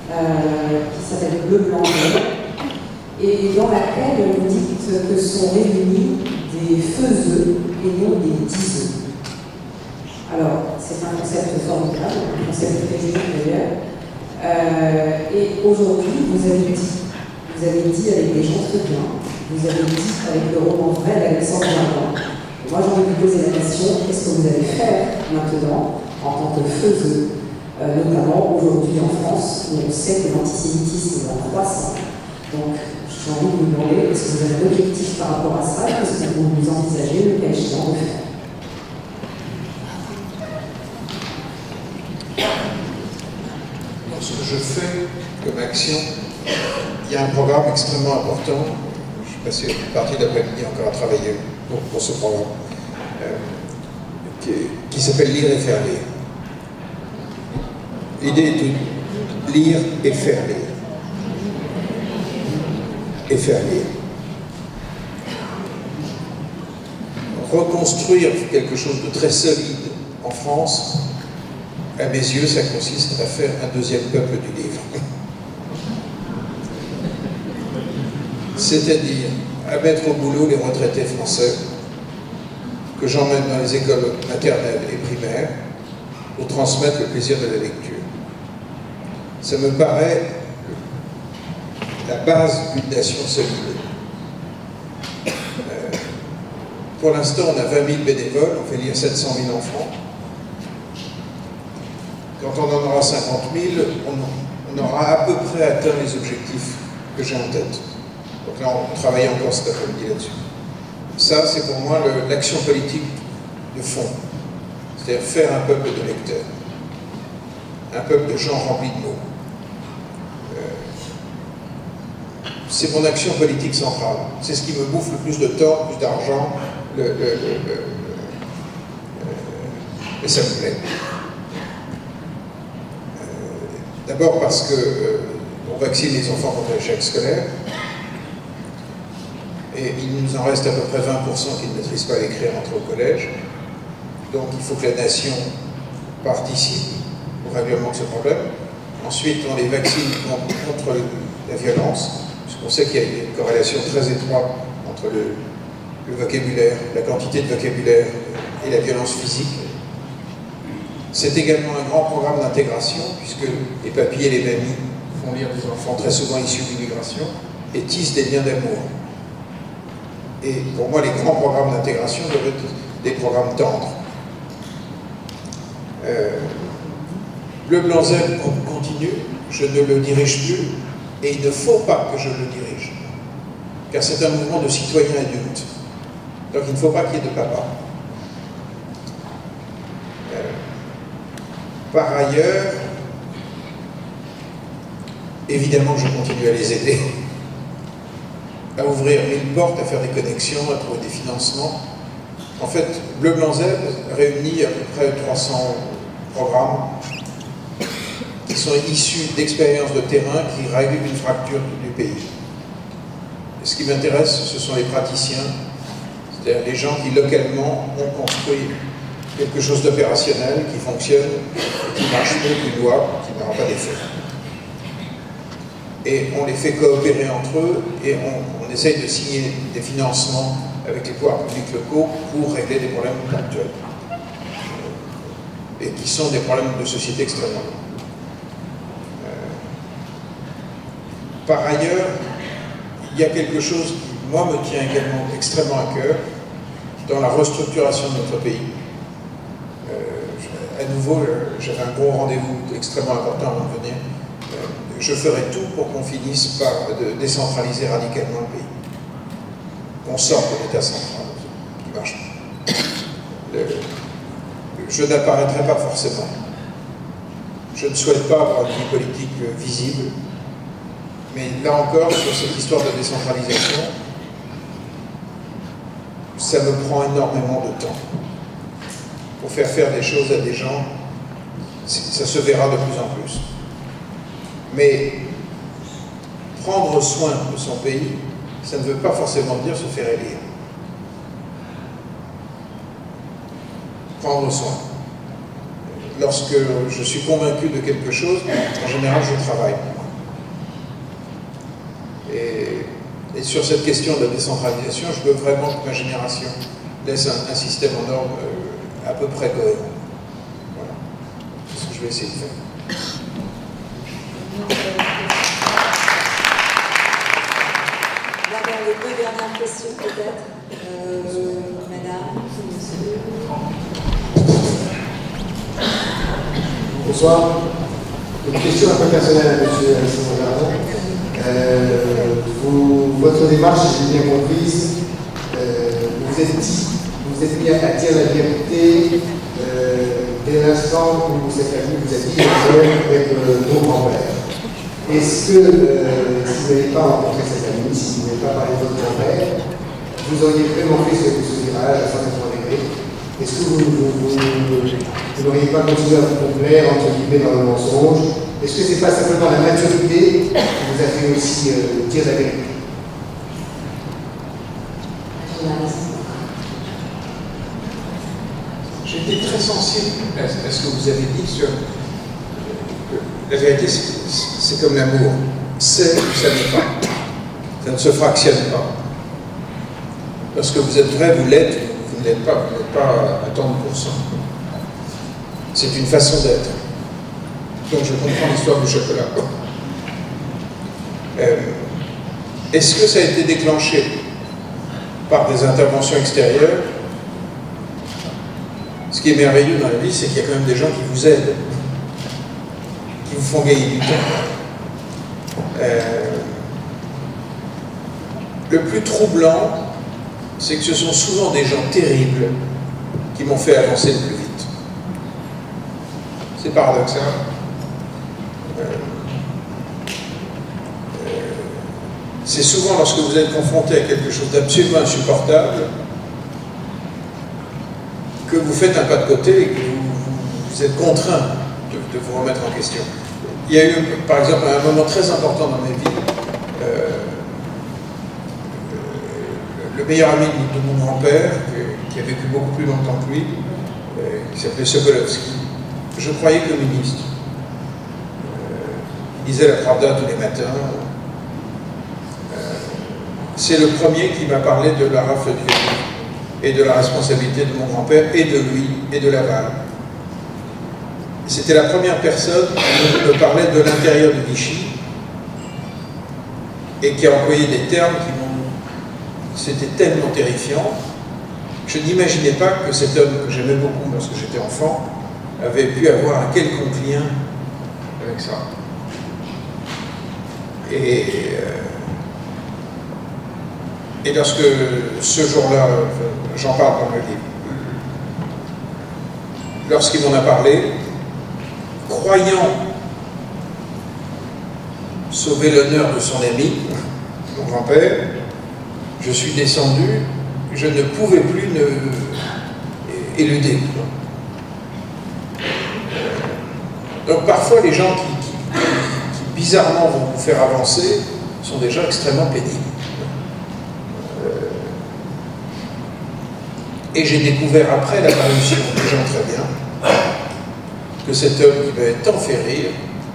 qui s'appelle Bleu Blanc Bleu, et dans laquelle vous dites que sont réunis des faiseux et non des diseux. Alors, c'est un concept formidable, un concept très joli d'ailleurs. Et aujourd'hui, vous avez dit avec des gens très bien, vous avez dit avec le roman vrai d'Alexandre Jardin. Moi, j'ai envie de vous poser la question, qu'est-ce que vous allez faire maintenant en tant que faiseux, notamment aujourd'hui en France, où on sait que l'antisémitisme est en croissance. Donc, j'ai envie de vous demander, est-ce que vous avez un objectif par rapport à ça? Qu'est-ce que vous envisagez le cas échéant de faire? Dans ce que je fais comme action, il y a un programme extrêmement important. Je suis passé une partie de l'après-midi encore à travailler pour ce programme, qui s'appelle Lire et faire lire. L'idée est de lire et faire lire. Et faire lire. Reconstruire quelque chose de très solide en France, à mes yeux, ça consiste à faire un deuxième peuple du livre. C'est-à-dire à mettre au boulot les retraités français que j'emmène dans les écoles maternelles et primaires pour transmettre le plaisir de la lecture. Ça me paraît la base d'une nation solide. Pour l'instant, on a 20 000 bénévoles, on fait lire 700 000 enfants. Quand on en aura 50 000, on aura à peu près atteint les objectifs que j'ai en tête. Donc là, on travaille encore cet après-midi là-dessus. Ça, c'est pour moi l'action politique de fond. C'est-à-dire faire un peuple de lecteurs. Un peuple de gens remplis de mots. C'est mon action politique centrale. C'est ce qui me bouffe le plus de temps, le plus d'argent, et ça me plaît. D'abord parce qu'on vaccine les enfants contre l'échec scolaire, et il nous en reste à peu près 20% qui ne maîtrisent pas l'écrire entre au collège. Donc il faut que la nation participe au règlement de ce problème. Ensuite, on les vaccine contre la violence, puisqu'on sait qu'il y a une corrélation très étroite entre le vocabulaire, la quantité de vocabulaire et la violence physique. C'est également un grand programme d'intégration, puisque les papis et les mamies font lire des enfants très souvent issus de l'immigration et tissent des liens d'amour. Et pour moi, les grands programmes d'intégration doivent être des programmes tendres. Le Blanc Zèbre continue, je ne le dirige plus, et il ne faut pas que je le dirige, car c'est un mouvement de citoyens adultes. Donc il ne faut pas qu'il y ait de papa. Par ailleurs, évidemment que je continue à les aider, à ouvrir 1000 portes, à faire des connexions, à trouver des financements. En fait, Bleu Blanc Zèbre réunit à peu près 300 programmes qui sont issus d'expériences de terrain qui règlent une fracture du pays. Ce qui m'intéresse, ce sont les praticiens, c'est-à-dire les gens qui localement ont construit quelque chose d'opérationnel, qui fonctionne, qui marche mieux qu'une loi, qui n'aura pas d'effet. Et on les fait coopérer entre eux et on essaye de signer des financements avec les pouvoirs publics locaux pour régler des problèmes actuels. Et qui sont des problèmes de société extrêmement lourds. Par ailleurs, il y a quelque chose qui, moi, me tient également extrêmement à cœur dans la restructuration de notre pays. À nouveau, j'avais un gros rendez-vous extrêmement important avant de venir. Je ferai tout pour qu'on finisse par décentraliser radicalement le pays. Qu'on sorte de l'État central, qui marche pas. Je n'apparaîtrai pas forcément. Je ne souhaite pas avoir une vie politique visible. Mais là encore, sur cette histoire de décentralisation, ça me prend énormément de temps. Pour faire des choses à des gens, ça se verra de plus en plus. Mais prendre soin de son pays, ça ne veut pas forcément dire se faire élire. Prendre soin. Lorsque je suis convaincu de quelque chose, en général, je travaille. Et sur cette question de la décentralisation, je veux vraiment que ma génération laisse un système en ordre à peu près cohérent. Voilà. C'est ce que je vais essayer de faire. D'abord, les deux dernières questions, peut-être. Madame, monsieur. Bonsoir. Une question un peu personnelle à M. Alexandre Gardon. Votre démarche, si j'ai bien compris, vous êtes mis à dire la vérité dès l'instant où cette famille vous a dit avec vos grands-pères. Est-ce que, si vous n'avez pas rencontré cette famille, si vous n'avez pas parlé de votre grand-père, vous auriez vraiment fait ce virage à 180 degrés? Est-ce que vous n'auriez pas continué à vous complaire, entre guillemets, dans le mensonge? Est-ce que ce n'est pas simplement la maturité qui vous a fait aussi dire la vérité? J'étais très sensible à ce que vous avez dit sur... La vérité, c'est comme l'amour. C'est ou ça n'est pas. Ça ne se fractionne pas. Lorsque vous êtes vrai, vous l'êtes. Vous ne l'êtes pas. Vous n'êtes pas à 30%. C'est une façon d'être. Donc je comprends l'histoire du chocolat. Est-ce que ça a été déclenché par des interventions extérieures? Ce qui est merveilleux dans la vie, c'est qu'il y a quand même des gens qui vous aident, qui vous font gagner du temps. Le plus troublant, c'est que ce sont souvent des gens terribles qui m'ont fait avancer le plus vite. C'est paradoxal. C'est souvent lorsque vous êtes confronté à quelque chose d'absolument insupportable que vous faites un pas de côté et que vous êtes contraint de vous remettre en question. Il y a eu, par exemple, un moment très important dans ma vie, le meilleur ami de mon grand-père, qui a vécu beaucoup plus longtemps que lui, qui s'appelait Sokolovski, je croyais communiste. Il lisait la Pravda tous les matins. C'est le premier qui m'a parlé de la rafle du Vietnam et de la responsabilité de mon grand-père et de lui et de Laval. C'était la première personne qui me parlait de l'intérieur de Vichy et qui a employé des termes qui m'ont... C'était tellement terrifiant. Je n'imaginais pas que cet homme que j'aimais beaucoup lorsque j'étais enfant avait pu avoir un quelconque lien avec ça. Et lorsque ce jour-là, j'en parle dans le livre, lorsqu'il m'en a parlé, croyant sauver l'honneur de son ami, mon grand-père, je suis descendu, je ne pouvais plus éluder. Donc parfois les gens qui bizarrement vont vous faire avancer sont des gens extrêmement pénibles. Et j'ai découvert après la parution des gens très bien que cet homme qui m'avait tant fait rire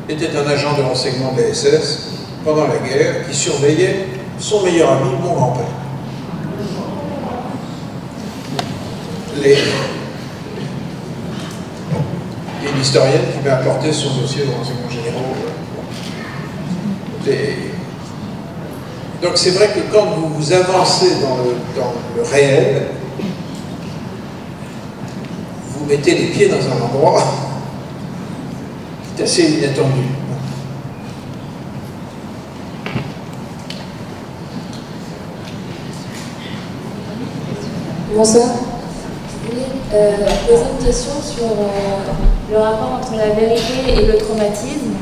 était un agent de renseignement de la SS pendant la guerre qui surveillait son meilleur ami, mon grand-père. Il y a une historienne qui m'a apporté son dossier de renseignements généraux. Donc c'est vrai que quand vous avancez dans le réel, vous mettez les pieds dans un endroit qui est assez inattendu. Bonsoir. Je voulais poser une question sur le rapport entre la vérité et le traumatisme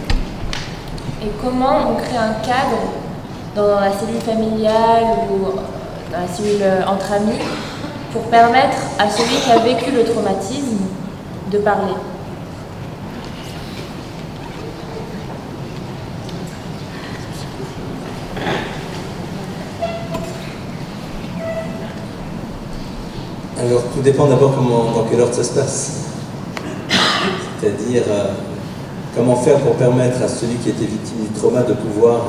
et comment on crée un cadre dans la cellule familiale ou dans la cellule entre amis pour permettre à celui qui a vécu le traumatisme de parler. Alors, tout dépend d'abord dans quel ordre ça se passe. C'est-à-dire, comment faire pour permettre à celui qui était victime du trauma de pouvoir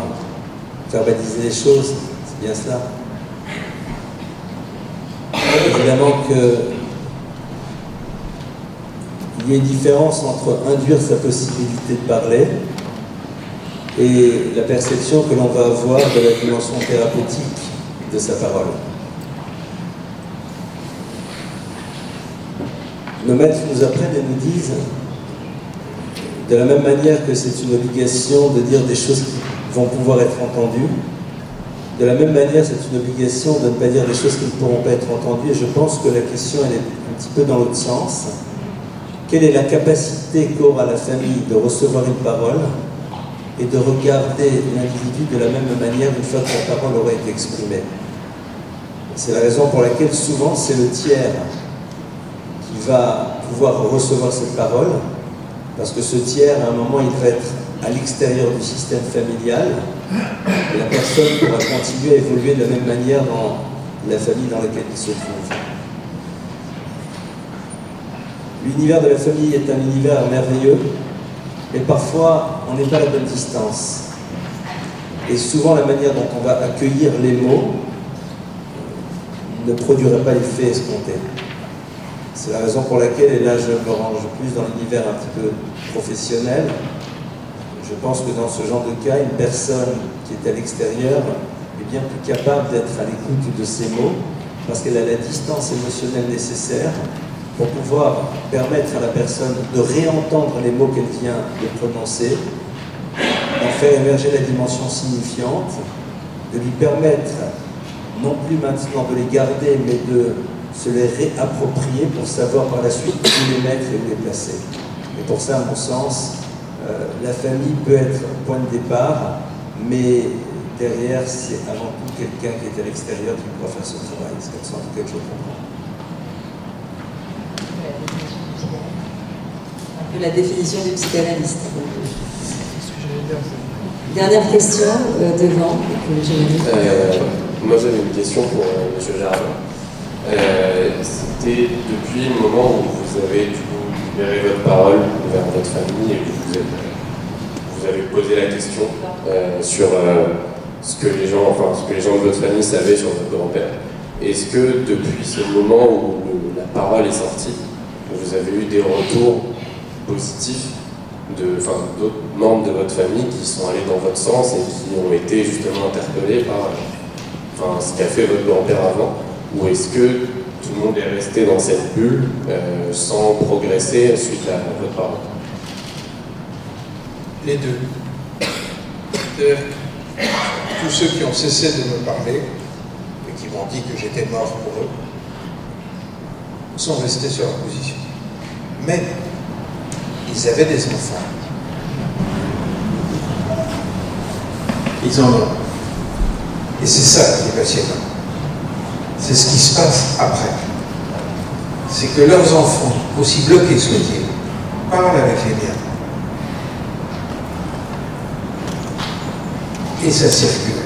verbaliser les choses. C'est bien cela. Évidemment qu'il y a une différence entre induire sa possibilité de parler et la perception que l'on va avoir de la dimension thérapeutique de sa parole. Nos maîtres nous apprennent et nous disent, de la même manière que c'est une obligation de dire des choses qui vont pouvoir être entendues, de la même manière c'est une obligation de ne pas dire des choses qui ne pourront pas être entendues, et je pense que la question elle est un petit peu dans l'autre sens. Quelle est la capacité qu'aura la famille de recevoir une parole et de regarder l'individu de la même manière une fois que la parole aura été exprimée? C'est la raison pour laquelle souvent c'est le tiers qui va pouvoir recevoir cette parole, parce que ce tiers, à un moment, il va être à l'extérieur du système familial, et la personne pourra continuer à évoluer de la même manière dans la famille dans laquelle il se trouve. L'univers de la famille est un univers merveilleux, mais parfois, on n'est pas à la bonne distance. Et souvent, la manière dont on va accueillir les mots ne produirait pas l'effet escompté. C'est la raison pour laquelle, et là je me range plus dans l'univers un petit peu professionnel, je pense que dans ce genre de cas, une personne qui est à l'extérieur est bien plus capable d'être à l'écoute de ces mots, parce qu'elle a la distance émotionnelle nécessaire pour pouvoir permettre à la personne de réentendre les mots qu'elle vient de prononcer, d'en faire émerger la dimension signifiante, de lui permettre non plus maintenant de les garder, mais de se les réapproprier pour savoir par la suite où les mettre et où les placer. Et pour ça, à mon sens, la famille peut être un point de départ, mais derrière, c'est avant tout quelqu'un qui est à l'extérieur qui pourra faire ce travail. C'est comme ça, en tout cas, que je comprends. Un peu la définition du psychanalyste. Dernière question devant. Moi, j'avais une question pour M. Jardin. C'était depuis le moment où vous avez du coup libéré votre parole vers votre famille et que vous avez posé la question sur ce que les gens de votre famille savaient sur votre grand-père. Est-ce que depuis ce moment où la parole est sortie, vous avez eu des retours positif d'autres membres de votre famille qui sont allés dans votre sens et qui ont été justement interpellés par ce qu'a fait votre grand-père avant? Ou est-ce que tout le monde est resté dans cette bulle sans progresser suite à votre parole? Les deux. Tous ceux qui ont cessé de me parler et qui m'ont dit que j'étais mort pour eux sont restés sur leur position. Mais ils avaient des enfants. Ils en ont. Et c'est ça qui est passionnant. C'est ce qui se passe après. C'est que leurs enfants, aussi bloqués soient-ils, parlent avec les miens. Et ça circule.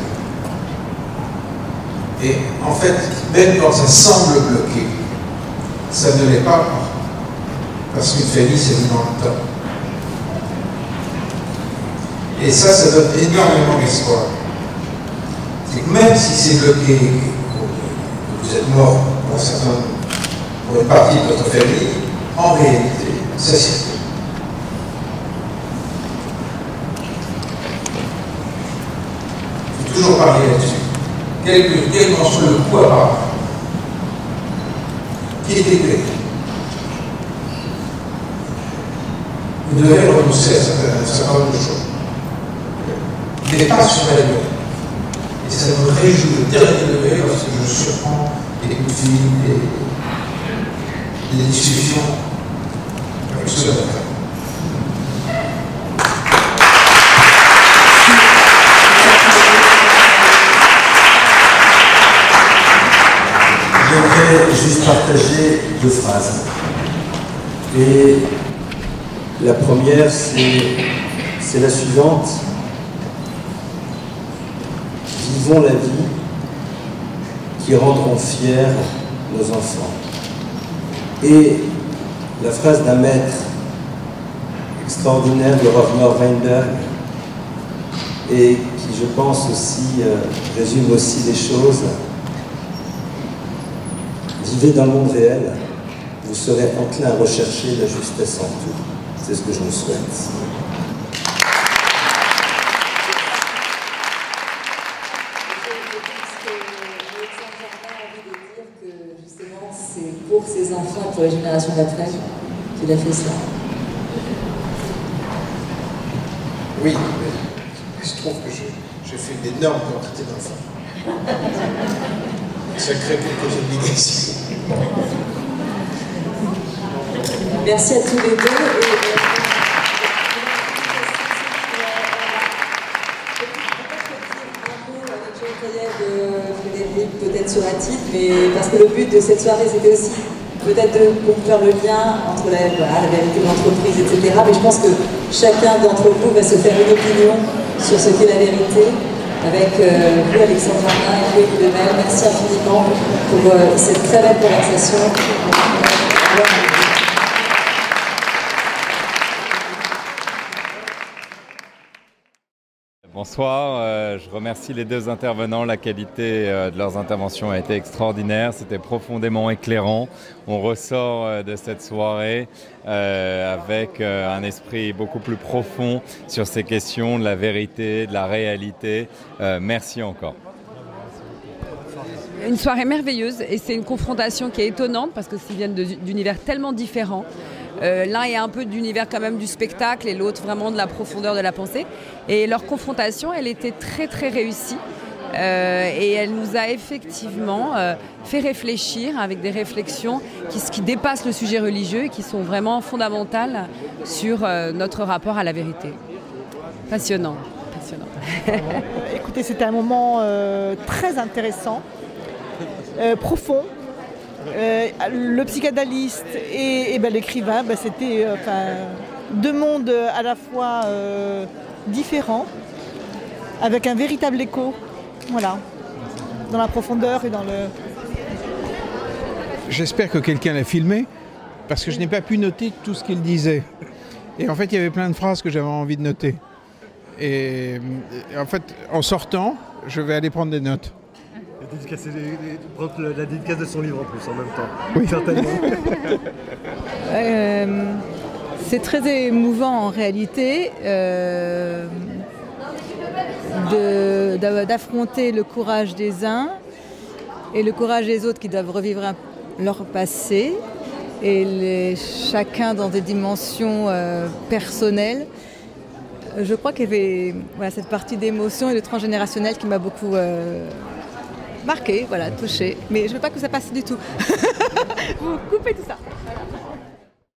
Et en fait, même quand ça semble bloqué, ça ne l'est pas. Parce qu'une famille, c'est venu dans le temps. Et ça donne énormément d'espoir. C'est que même si c'est bloqué, vous êtes mort pour une partie de votre famille, en réalité, ça circule. Il faut toujours parler là-dessus. Quel qu'en soit le coup à part, qui était clé. Vous devez renoncer à un certain nombre de choses. Mais pas sur la durée. Et ça me réjouit le dernier degré lorsque je surprends les coups de fil, les discussions avec ceux d'après. J'aimerais juste partager deux phrases. Et la première, c'est la suivante. Vivons la vie qui rendront fiers nos enfants. Et la phrase d'un maître extraordinaire de Ravner Weinberg, et qui, je pense aussi, résume aussi les choses. Vivez dans le monde réel, vous serez enclin à rechercher la justesse en tout. C'est ce que je vous souhaite. C'est pour ses enfants et pour les générations d'après qu'il a fait ça. Oui, mais il se trouve que j'ai fait une énorme quantité d'enfants. Ça crée quelques obligations. Merci à tous les deux. Peut-être sur un titre, mais parce que le but de cette soirée, c'était aussi peut-être de faire le lien entre la vérité de l'entreprise, etc. Mais je pense que chacun d'entre vous va se faire une opinion sur ce qu'est la vérité. Avec vous, Alexandre Jardin, et vous de même. Merci infiniment pour cette très belle conversation. Bonsoir, je remercie les deux intervenants. La qualité de leurs interventions a été extraordinaire, c'était profondément éclairant. On ressort de cette soirée avec un esprit beaucoup plus profond sur ces questions de la vérité, de la réalité. Merci encore. Une soirée merveilleuse et c'est une confrontation qui est étonnante parce que s'ils viennent d'univers tellement différents. L'un est un peu d'univers quand même du spectacle et l'autre vraiment de la profondeur de la pensée. Et leur confrontation, elle était très très réussie et elle nous a effectivement fait réfléchir avec des réflexions qui dépassent le sujet religieux et qui sont vraiment fondamentales sur notre rapport à la vérité. Passionnant, passionnant. Écoutez, c'était un moment très intéressant, profond. Le psychanalyste et l'écrivain, c'était deux mondes à la fois différents, avec un véritable écho, voilà, dans la profondeur et dans le... J'espère que quelqu'un l'a filmé, parce que je n'ai pas pu noter tout ce qu'il disait. Et en fait, il y avait plein de phrases que j'avais envie de noter. Et en fait, en sortant, je vais aller prendre des notes. Prendre la dédicace de son livre en plus en même temps. Oui. Certainement. C'est très émouvant en réalité d'affronter le courage des uns et le courage des autres qui doivent revivre leur passé, et chacun dans des dimensions personnelles. Je crois qu'il y avait cette partie d'émotion et de transgénérationnel qui m'a beaucoup marquée, touchée. Mais je ne veux pas que ça passe du tout. Vous coupez tout ça.